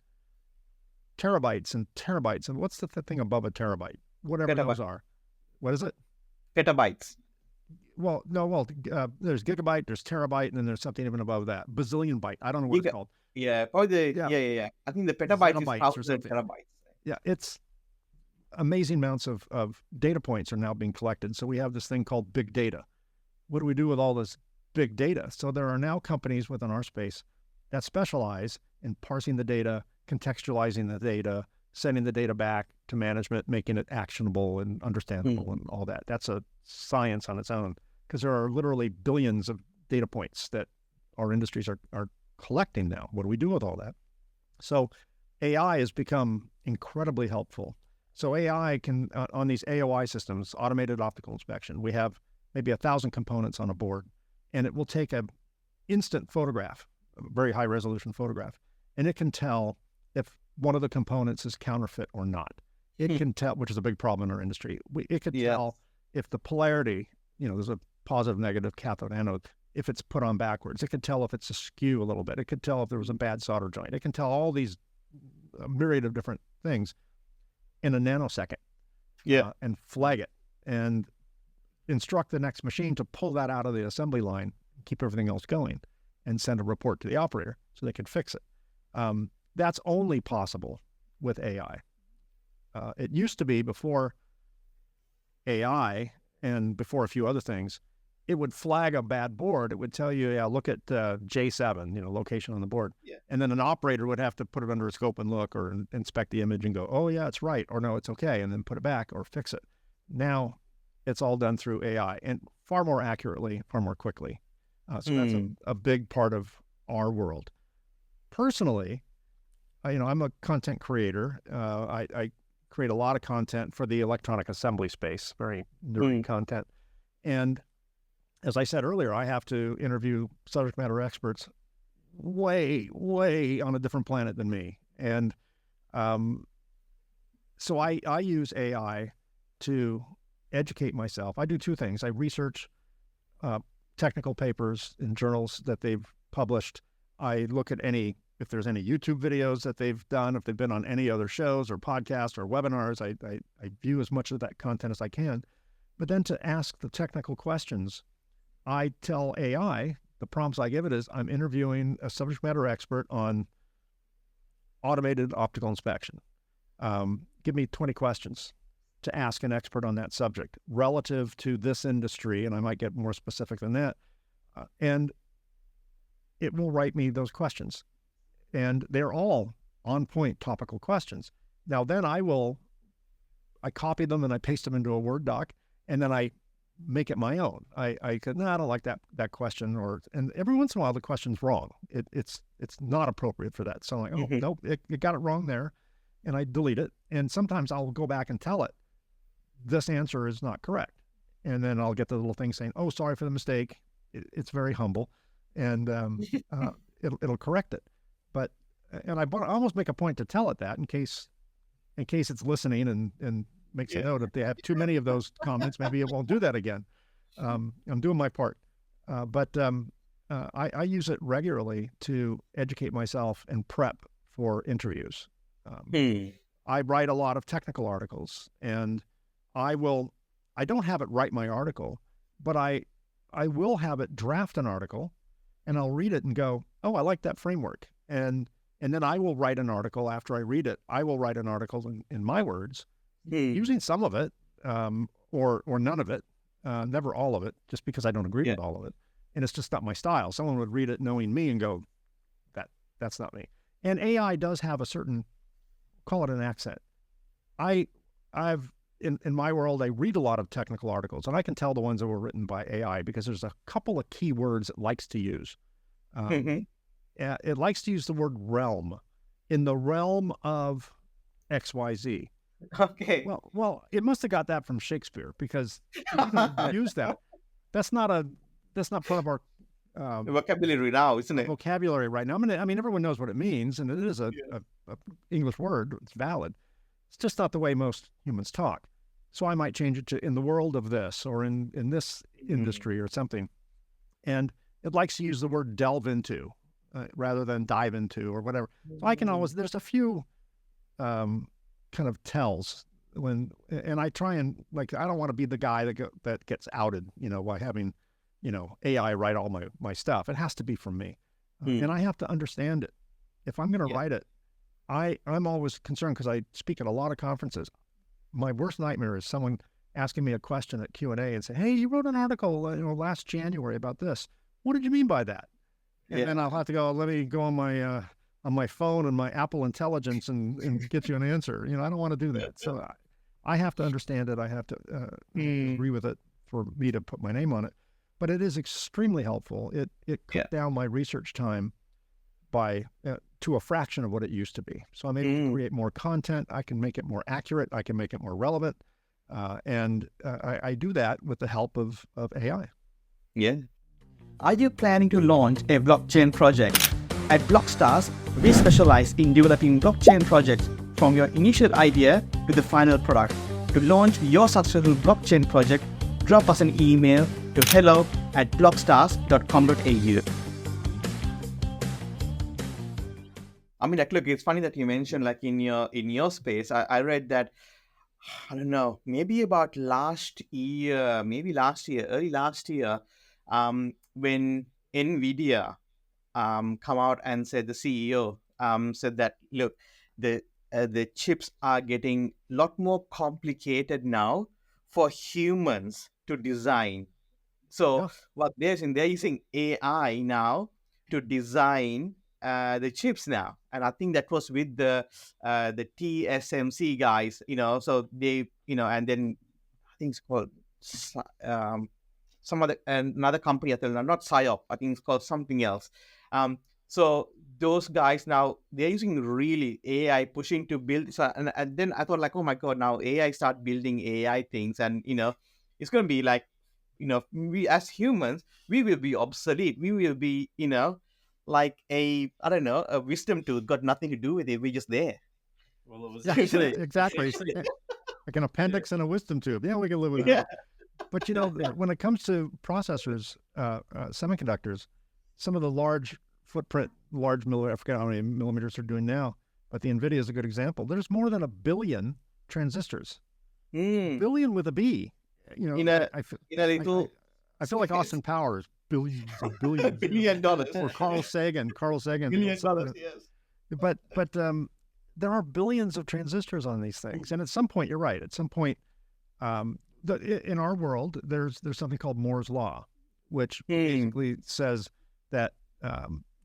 terabytes and terabytes. And what's the thing above a terabyte? Whatever those are. What is it? Petabytes. Well, no, there's gigabyte, there's terabyte, and then there's something even above that. Bazillion byte. I don't know what it's called. Yeah. Oh, yeah. I think the petabyte is thousands of terabytes. Yeah, it's amazing amounts of data points are now being collected. So we have this thing called big data. What do we do with all this big data? So there are now companies within our space that specialize in parsing the data, contextualizing the data, sending the data back to management, making it actionable and understandable and all that. That's a science on its own, because there are literally billions of data points that our industries are collecting now. What do we do with all that? So AI has become incredibly helpful. So AI can, on these AOI systems, automated optical inspection, we have maybe 1,000 components on a board, and it will take an instant photograph, a very high resolution photograph, and it can tell if one of the components is counterfeit or not. It can tell, which is a big problem in our industry. It could tell if the polarity, there's a positive, negative cathode, anode, if it's put on backwards. It could tell if it's askew a little bit. It could tell if there was a bad solder joint. It can tell all these myriad of different things in a nanosecond. And flag it and instruct the next machine to pull that out of the assembly line, keep everything else going, and send a report to the operator so they can fix it. That's only possible with AI. It used to be before AI and before a few other things, it would flag a bad board. It would tell you, look at J7, location on the board. And then an operator would have to put it under a scope and look or inspect the image and go, oh yeah, it's right, or no, it's okay, and then put it back or fix it. Now it's all done through AI and far more accurately, far more quickly. So that's a big part of our world. Personally, I'm a content creator. I create a lot of content for the electronic assembly space, very nerdy content. And as I said earlier, I have to interview subject matter experts way, way on a different planet than me. And so I use AI to educate myself. I do two things. I research technical papers in journals that they've published. I look at if there's any YouTube videos that they've done, if they've been on any other shows or podcasts or webinars. I view as much of that content as I can. But then to ask the technical questions, I tell AI, the prompts I give it is, I'm interviewing a subject matter expert on automated optical inspection. Give me 20 questions to ask an expert on that subject relative to this industry, and I might get more specific than that. And it will write me those questions. And they're all on-point topical questions. Now then I copy them and I paste them into a Word doc, and then I make it my own. I could, I don't like that question, and every once in a while the question's wrong. It's not appropriate for that. So I'm like, nope, it got it wrong there, and I delete it. And sometimes I'll go back and tell it, this answer is not correct. And then I'll get the little thing saying, oh, sorry for the mistake. It's very humble, and it'll correct it. And I almost make a point to tell it that in case it's listening and makes a note. If they have too many of those comments, maybe it won't do that again. I'm doing my part. But I use it regularly to educate myself and prep for interviews. I write a lot of technical articles, and I don't have it write my article, but I will have it draft an article, and I'll read it and go, oh, I like that framework. And then I will write an article after I read it. I will write an article in my words, using some of it, or none of it, never all of it, just because I don't agree with all of it. And it's just not my style. Someone would read it knowing me and go, that's not me. And AI does have a certain, call it an accent. In my world, I read a lot of technical articles, and I can tell the ones that were written by AI because there's a couple of key words it likes to use. It likes to use the word realm, in the realm of XYZ. Okay. Well, it must have got that from Shakespeare, because use that. That's not part of our vocabulary now, isn't it? Vocabulary right now. I mean, everyone knows what it means, and it is a English word. It's valid. It's just not the way most humans talk. So I might change it to in the world of this, or in this industry or something. And it likes to use the word delve into rather than dive into or whatever. So I can always, there's a few kind of tells and I try and, like, I don't want to be the guy that gets outed, by having, AI write all my stuff. It has to be from me. And I have to understand it. If I'm going to write it, I'm always concerned because I speak at a lot of conferences. My worst nightmare is someone asking me a question at Q&A and say, hey, you wrote an article last January about this. What did you mean by that? And then I'll have to go, let me go on my phone and my Apple Intelligence and get you an answer. I don't want to do that. So I have to understand it. I have to agree with it for me to put my name on it. But it is extremely helpful. It cut down my research time by to a fraction of what it used to be. So I'm able to create more content. I can make it more accurate. I can make it more relevant. And I do that with the help of AI. Yeah. Are you planning to launch a blockchain project? At Blockstars, we specialize in developing blockchain projects from your initial idea to the final product. To launch your successful blockchain project, drop us an email to hello@blockstars.com.au. I mean, like, look, it's funny that you mentioned, like, in your space. I read that, I don't know, maybe about early last year, when NVIDIA come out and said, the CEO said that, look, the chips are getting a lot more complicated now for humans to design. So what they're using AI now to design the chips now. And I think that was with the TSMC guys, so they, and then I think it's called some other, another company, not PSYOP, I think it's called something else. So those guys now, they're using really AI pushing to build. So, and then I thought, like, oh my God, now AI start building AI things. And, it's going to be like, we as humans, we will be obsolete. We will be, like a wisdom tooth, got nothing to do with it. We're just there. Well, it was exactly like an appendix and a wisdom tooth. Yeah, we can live with that. But when it comes to processors, semiconductors, some of the large I forget how many millimeters they're doing now, but the NVIDIA is a good example. There's more than 1 billion transistors. Billion with a B. I feel like Austin Powers, billions and billions. $1 billion. Or Carl Sagan. $1 billion, yes. But there are billions of transistors on these things. And at some point, you're right. At some point, in our world, there's something called Moore's Law, which basically says that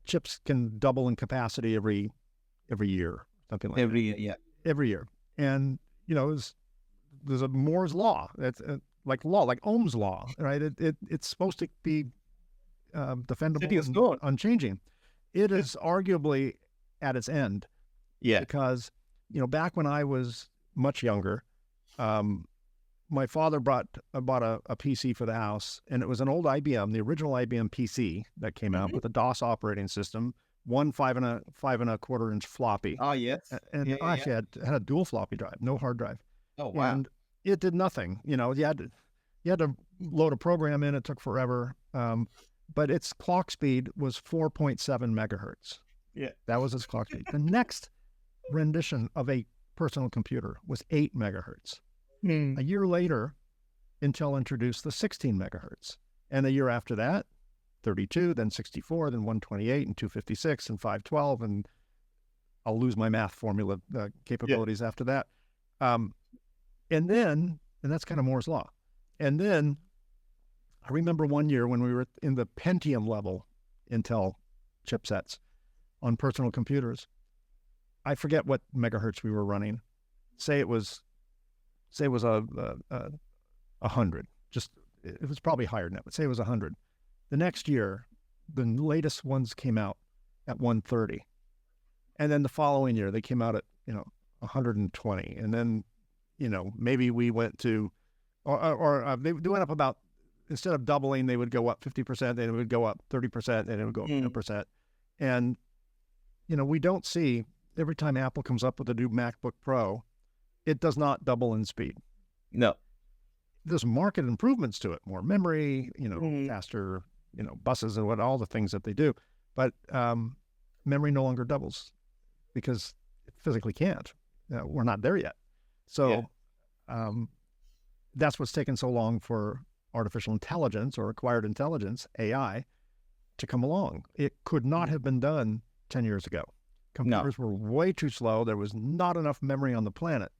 chips can double in capacity every year, something like every year. Every year. And, there's a Moore's Law. That's like Ohm's Law, right? It's supposed to be defendable and unchanging. It is arguably at its end. Yeah. Because, back when I was much younger, my father bought a PC for the house, and it was an old IBM, the original IBM PC that came out with a DOS operating system, one 5.25 inch floppy. Oh, yes. And actually had a dual floppy drive, no hard drive. Oh, wow. And it did nothing. You had to load a program in. It took forever. But its clock speed was 4.7 megahertz. Yeah. That was its clock speed. The next rendition of a personal computer was 8 megahertz. A year later, Intel introduced the 16 megahertz. And a year after that, 32, then 64, then 128, and 256, and 512, and I'll lose my math formula capabilities after that. And that's kind of Moore's Law. And then I remember one year when we were in the Pentium level Intel chipsets on personal computers. I forget what megahertz we were running. Say it was 100. It was probably higher than that, but say it was 100. The next year, the latest ones came out at 130. And then the following year, they came out at, 120. And then, maybe we went to, they went up about, instead of doubling, they would go up 50%, then it would go up 30%, then it would go up 10%. And, we don't see, every time Apple comes up with a new MacBook Pro, it does not double in speed. No. There's market improvements to it, more memory, Mhm. faster, buses and all the things that they do. But memory no longer doubles because it physically can't. We're not there yet. So that's what's taken so long for artificial intelligence or acquired intelligence, AI, to come along. It could not have been done 10 years ago. Computers were way too slow. There was not enough memory on the planet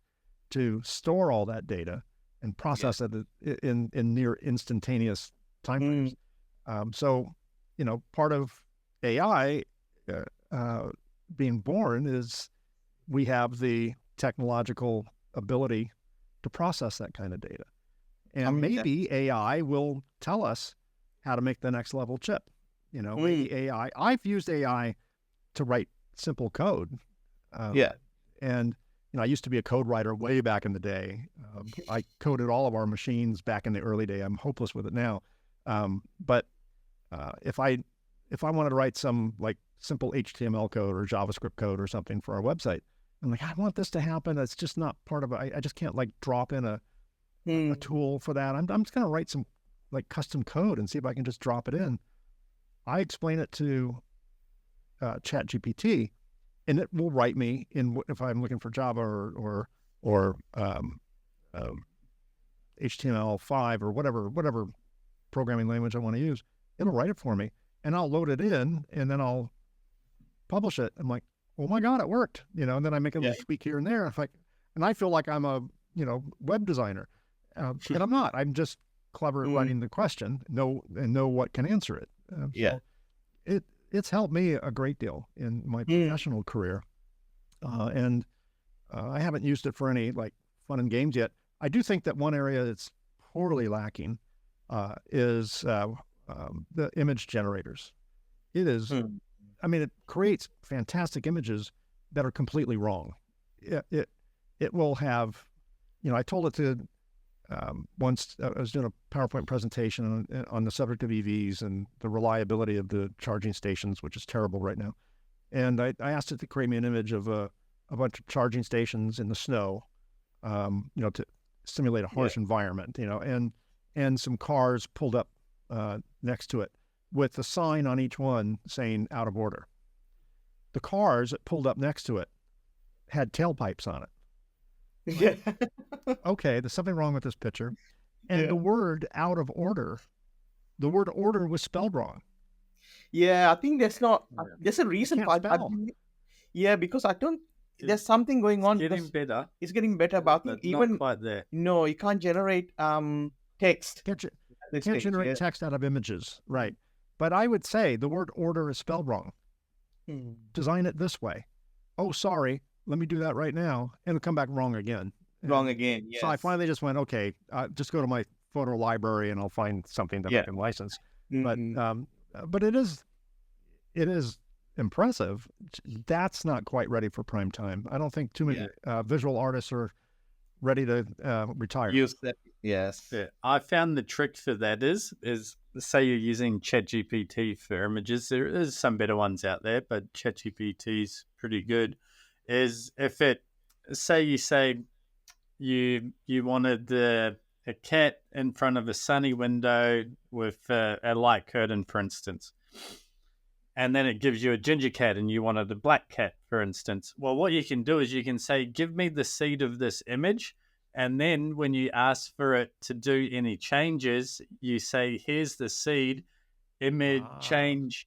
to store all that data and process it in near instantaneous time frames. So, part of AI being born is we have the technological ability to process that kind of data. And maybe AI will tell us how to make the next level chip. Maybe AI. I've used AI to write simple code. And I used to be a code writer way back in the day. I coded all of our machines back in the early day. I'm hopeless with it now. But if I wanted to write some like simple HTML code or JavaScript code or something for our website, I'm like, I want this to happen. That's just not part of it. I just can't like drop in a tool for that. I'm just going to write some like custom code and see if I can just drop it in. I explain it to ChatGPT, and it will write me in if I'm looking for Java or HTML5 or whatever programming language I want to use. It'll write it for me, and I'll load it in, and then I'll publish it. I'm like, oh my God, it worked! And then I make a little tweak here and there. And I feel like I'm a web designer, and I'm not. I'm just clever at writing the question, know what can answer it. So it's helped me a great deal in my professional career, and I haven't used it for any like fun and games yet. I do think that one area that's totally lacking is the image generators. It is, I mean, it creates fantastic images that are completely wrong. It will have, I told it to once I was doing a PowerPoint presentation on the subject of EVs and the reliability of the charging stations, which is terrible right now. And I asked it to create me an image of a bunch of charging stations in the snow, to simulate a harsh environment, and some cars pulled up next to it with a sign on each one saying out of order. The cars that pulled up next to it had tailpipes on it. Okay, there's something wrong with this picture. And the word out of order, the word order was spelled wrong. I think there's a reason for it. Because I don't, there's something going on. It's getting better, but even not quite there. No, you can't generate text. Can't generate text out of images, right? But I would say the word order is spelled wrong. Design it this way. Oh, sorry. Let me do that right now. And it'll come back wrong again. Yes. So I finally just went, okay, just go to my photo library and I'll find something that I can license. But it is impressive. That's not quite ready for prime time. I don't think too many visual artists are ready to retire. Use that. Yes. Yeah. I found the trick for that is say you're using ChatGPT for images. There is some better ones out there, but ChatGPT is pretty good. Is if it say you wanted a cat in front of a sunny window with a light curtain, for instance, and then it gives you a ginger cat and you wanted a black cat, for instance. Well, what you can do is you can say, give me the seed of this image. And then when you ask for it to do any changes, you say, here's the seed, image, change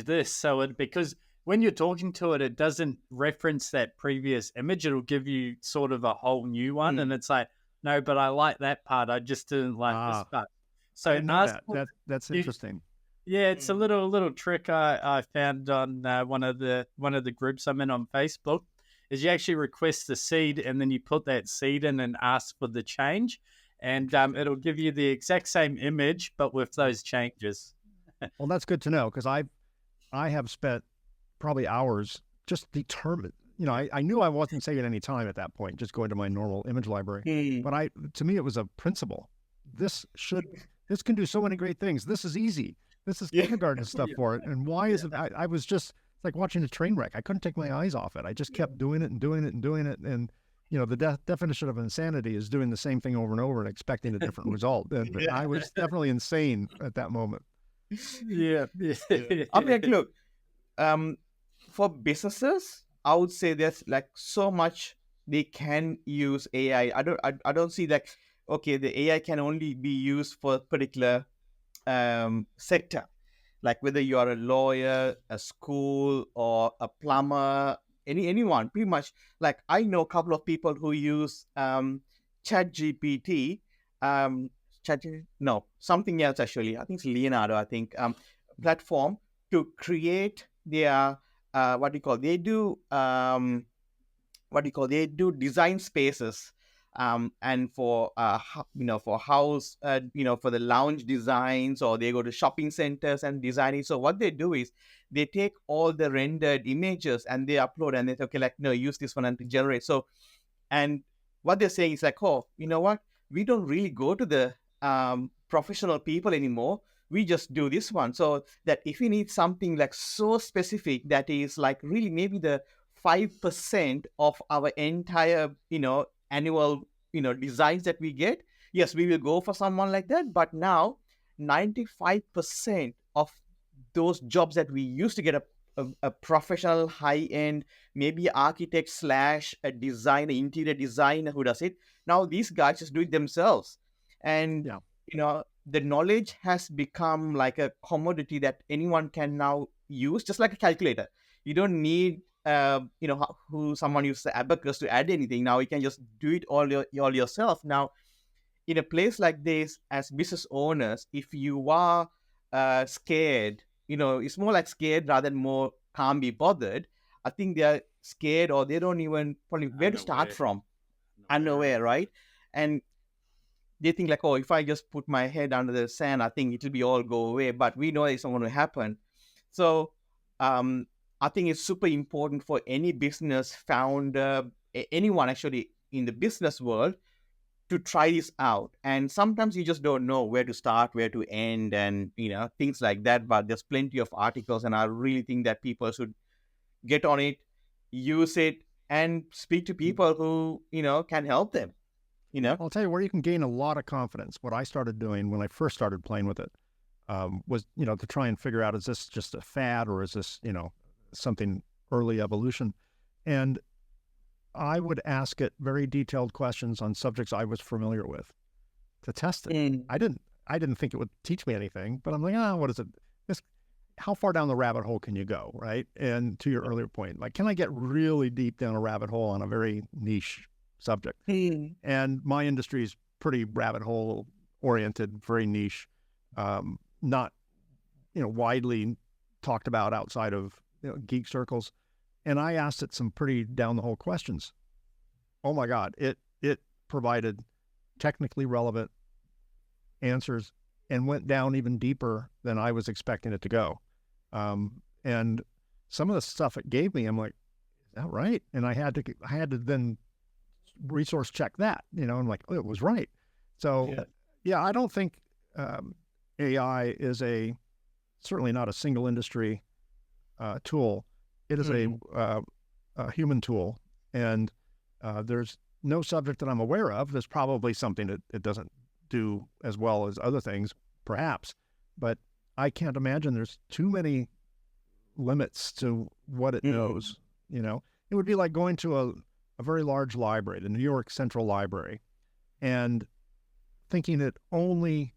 this. So because when you're talking to it, it doesn't reference that previous image. It'll give you sort of a whole new one. And it's like, no, but I like that part. I just didn't like this part. So that's interesting. Yeah, it's a little trick I found on one of the groups I'm in on Facebook. Is you actually request the seed and then you put that seed in and ask for the change, and it'll give you the exact same image but with those changes. Well, that's good to know, because I have spent probably hours just determined. I knew I wasn't saving any time at that point, just going to my normal image library. But to me, it was a principle. This can do so many great things. This is easy. This is kindergarten stuff for it. And why is it? I was just, it's like watching a train wreck. I couldn't take my eyes off it. I just kept doing it and doing it and doing it. And the definition of insanity is doing the same thing over and over and expecting a different result. And I was definitely insane at that moment. Yeah. I mean, like, look, for businesses, I would say there's like so much they can use AI. I don't see like, okay, the AI can only be used for a particular sector, like whether you are a lawyer, a school, or a plumber, anyone, pretty much. Like I know a couple of people who use Chat GPT, no, something else actually. I think it's Leonardo. I think platform to create their what do you call? They do They do design spaces. And for for house, for the lounge designs, or they go to shopping centers and design it. So what they do is they take all the rendered images and they upload, and they say, okay, like, no, use this one and to generate. So, and what they're saying is like, oh, you know what? We don't really go to the professional people anymore. We just do this one. So that if you need something like so specific that is like really maybe the 5% of our entire, annual, designs that we get, yes, we will go for someone like that. But now 95% of those jobs that we used to get a professional high-end, maybe architect slash a designer, interior designer who does it. Now these guys just do it themselves. And, the knowledge has become like a commodity that anyone can now use, just like a calculator. You don't need, who someone uses the abacus to add anything. Now you can just do it all yourself. Now, in a place like this, as business owners, if you are scared, it's more like scared rather than more can't be bothered. I think they're scared, or they don't even probably where to start from, unaware, right? And they think like, oh, if I just put my head under the sand, I think it'll be all go away. But we know it's not going to happen. So I think it's super important for any business founder, anyone actually in the business world, to try this out. And sometimes you just don't know where to start, where to end, and things like that. But there's plenty of articles, and I really think that people should get on it, use it, and speak to people who can help them. I'll tell you where you can gain a lot of confidence. What I started doing when I first started playing with it was to try and figure out, is this just a fad, or is this something early evolution? And I would ask it very detailed questions on subjects I was familiar with to test it. I didn't think it would teach me anything, but I'm like, what is it? How far down the rabbit hole can you go, right? And to your earlier point, like, can I get really deep down a rabbit hole on a very niche subject? And my industry is pretty rabbit hole oriented, very niche, not widely talked about outside of geek circles. And I asked it some pretty down the hole questions. Oh my God, it provided technically relevant answers and went down even deeper than I was expecting it to go. And some of the stuff it gave me, I'm like, is that right? And I had to then resource check that, I'm like, oh, it was right. So I don't think AI is certainly not a single industry tool. It is a human tool, and there's no subject that I'm aware of. There's probably something that it doesn't do as well as other things, perhaps, but I can't imagine there's too many limits to what it knows. It would be like going to a very large library, the New York Central Library, and thinking it only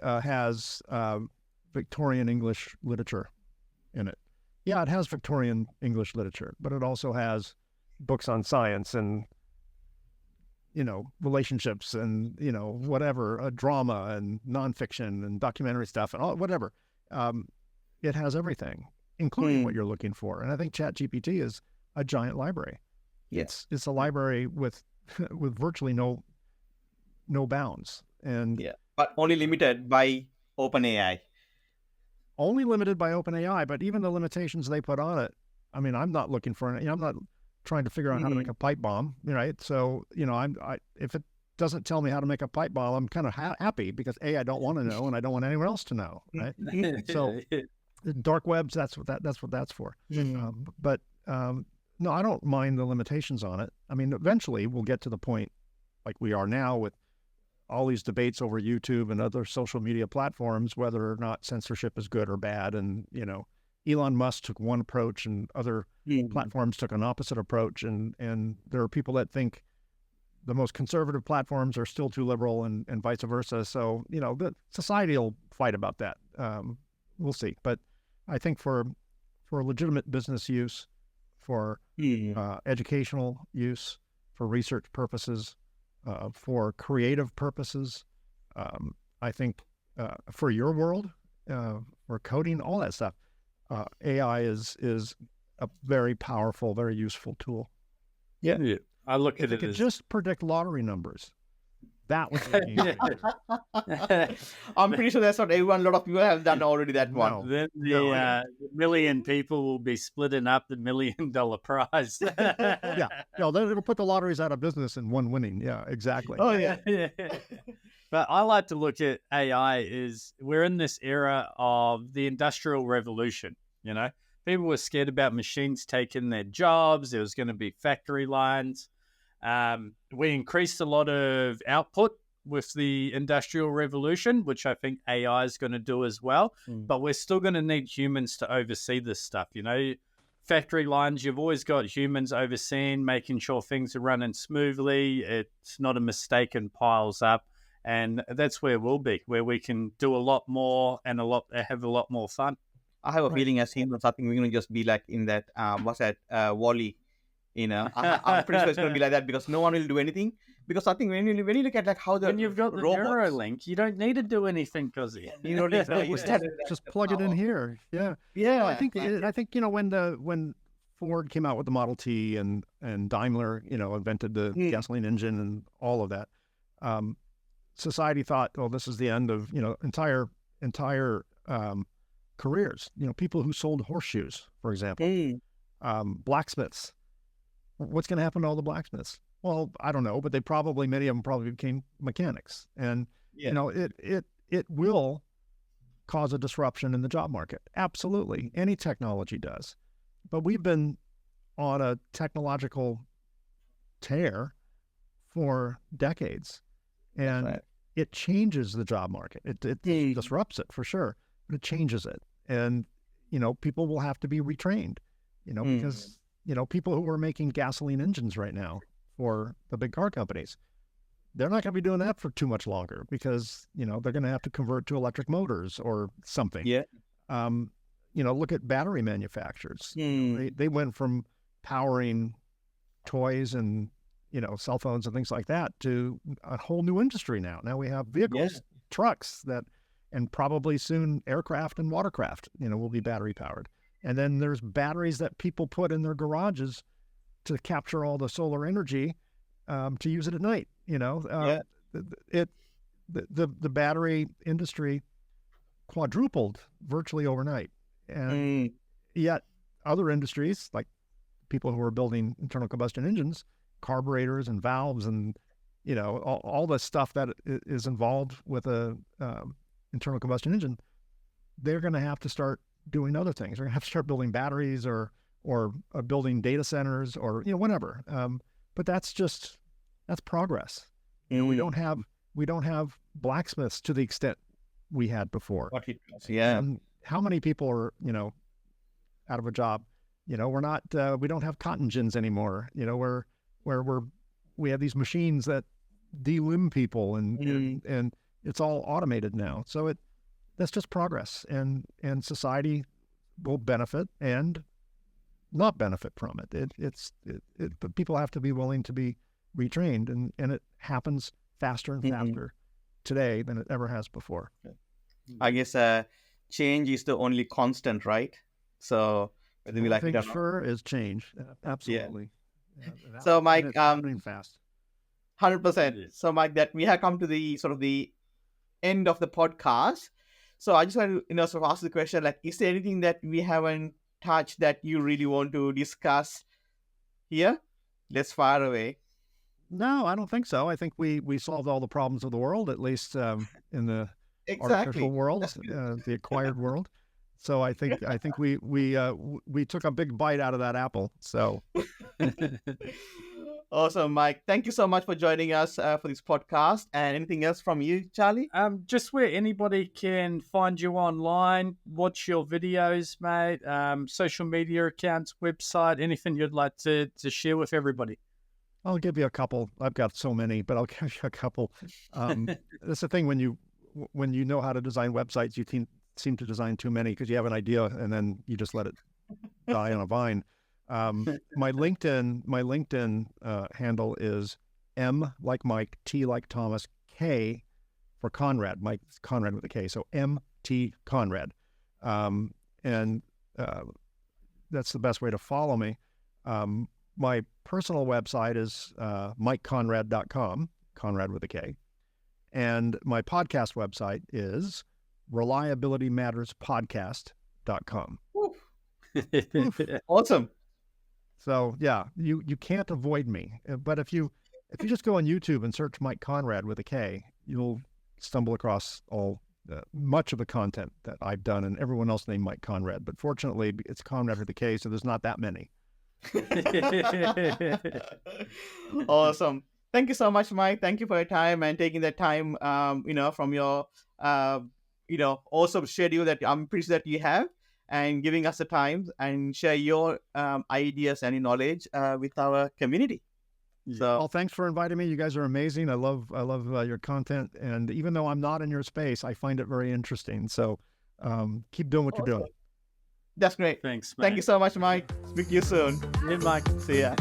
has Victorian English literature in it. Yeah, it has Victorian English literature, but it also has books on science and, relationships and, whatever, drama and nonfiction and documentary stuff and all, whatever. It has everything, including what you're looking for. And I think ChatGPT is a giant library. Yes. It's a library with virtually no bounds. And but only limited by OpenAI. Only limited by OpenAI, but even the limitations they put on it, I mean, I'm not looking for I'm not trying to figure out how to make a pipe bomb, right? So, if it doesn't tell me how to make a pipe bomb, I'm kind of happy because I don't want to know, and I don't want anyone else to know, right? So, dark webs, that's what that's for. But No, I don't mind the limitations on it. I mean, eventually we'll get to the point like we are now with all these debates over YouTube and other social media platforms, whether or not censorship is good or bad. And, Elon Musk took one approach and other platforms took an opposite approach. And there are people that think the most conservative platforms are still too liberal and vice versa. So, the society will fight about that. We'll see. But I think for legitimate business use, for educational use, for research purposes, for creative purposes, I think for your world, for coding, all that stuff, AI is a very powerful, very useful tool. Yeah. I look If at it it could as just predict lottery numbers, that would be a game changer. I'm pretty sure that's not everyone. A lot of people have done already that one. No. then the million people will be splitting up the $1 million prize. Yeah. No, it'll put the lotteries out of business in one winning. Yeah, exactly. Oh yeah. But I like to look at AI is we're in this era of the Industrial Revolution. People were scared about machines taking their jobs. There was going to be factory lines. We increased a lot of output with the Industrial Revolution, which I think AI is going to do as well. But we're still going to need humans to oversee this stuff. Factory lines, you've always got humans overseeing, making sure things are running smoothly. It's not a mistake and piles up. And that's where we'll be, where we can do a lot more and have a lot more fun. I have a feeling as humans, I think we're going to just be like in that, what's that, Wall-E, I'm pretty sure it's going to be like that because no one will do anything. Because I think when you look at like how when you've got the robots, Neuralink, you don't need to do anything because just plug it in here. Yeah. Yeah. I think when Ford came out with the Model T and Daimler, invented the gasoline engine and all of that, society thought, oh, this is the end of, entire careers. People who sold horseshoes, for example, blacksmiths. What's going to happen to all the blacksmiths? Well, I don't know, but many of them probably became mechanics. And, it will cause a disruption in the job market. Absolutely. Any technology does. But we've been on a technological tear for decades. And it changes the job market. It disrupts it for sure, but it changes it. And, people will have to be retrained, because, people who are making gasoline engines right now for the big car companies, they're not going to be doing that for too much longer because, they're going to have to convert to electric motors or something. Yeah. Look at battery manufacturers. They went from powering toys and, cell phones and things like that to a whole new industry now. Now we have vehicles, trucks and probably soon aircraft and watercraft, will be battery powered. And then there's batteries that people put in their garages to capture all the solar energy to use it at night. The battery industry quadrupled virtually overnight. And yet other industries, like people who are building internal combustion engines, carburetors and valves and, all the stuff that is involved with a internal combustion engine, they're going to have to start doing other things. They're going to have to start building batteries or building data centers or, whatever. But that's progress. We don't have blacksmiths to the extent we had before. How many people are, out of a job? We're not, we don't have cotton gins anymore, where we have these machines that delimb people and it's all automated now. So that's just progress and society will benefit and not benefit from it. But people have to be willing to be retrained and it happens faster and faster today than it ever has before. I guess change is the only constant, right? So whether we like it or not. Sure is change. Absolutely. Yeah. So Mike, happening fast. 100%. So Mike, that we have come to the sort of the end of the podcast. So I just want to sort of ask the question, like, is there anything that we haven't touched that you really want to discuss here? Let's fire away. No, I don't think so. I think we solved all the problems of the world, at least in the artificial world, the acquired world. So I think we took a big bite out of that apple. So Awesome, Mike. Thank you so much for joining us for this podcast. And anything else from you, Charlie? Just where anybody can find you online, watch your videos, mate, social media accounts, website, anything you'd like to share with everybody. I'll give you a couple. I've got so many, but I'll give you a couple. That's the thing when you know how to design websites, you seem to design too many because you have an idea and then you just let it die on a vine. My LinkedIn handle is M like Mike, T like Thomas, K for Konrad. Mike Konrad with a K, so MT Konrad, and that's the best way to follow me. My personal website is mikekonrad.com, Konrad with a K. And my podcast website is reliabilitymatterspodcast.com. Awesome. So yeah, you can't avoid me. But if you just go on YouTube and search Mike Konrad with a K, you'll stumble across much of the content that I've done, and everyone else named Mike Konrad. But fortunately, it's Konrad with a K, so there's not that many. Awesome. Thank you so much, Mike. Thank you for your time and taking that time, from your, awesome schedule that I'm pretty sure that you have, and giving us the time and share your ideas and your knowledge with our community. So, well, thanks for inviting me. You guys are amazing. I love your content, and even though I'm not in your space, I find it very interesting. So, keep doing what you're doing. That's great. Thanks, mate. Thank you so much, Mike. Speak to you soon. Yeah, Mike. See ya.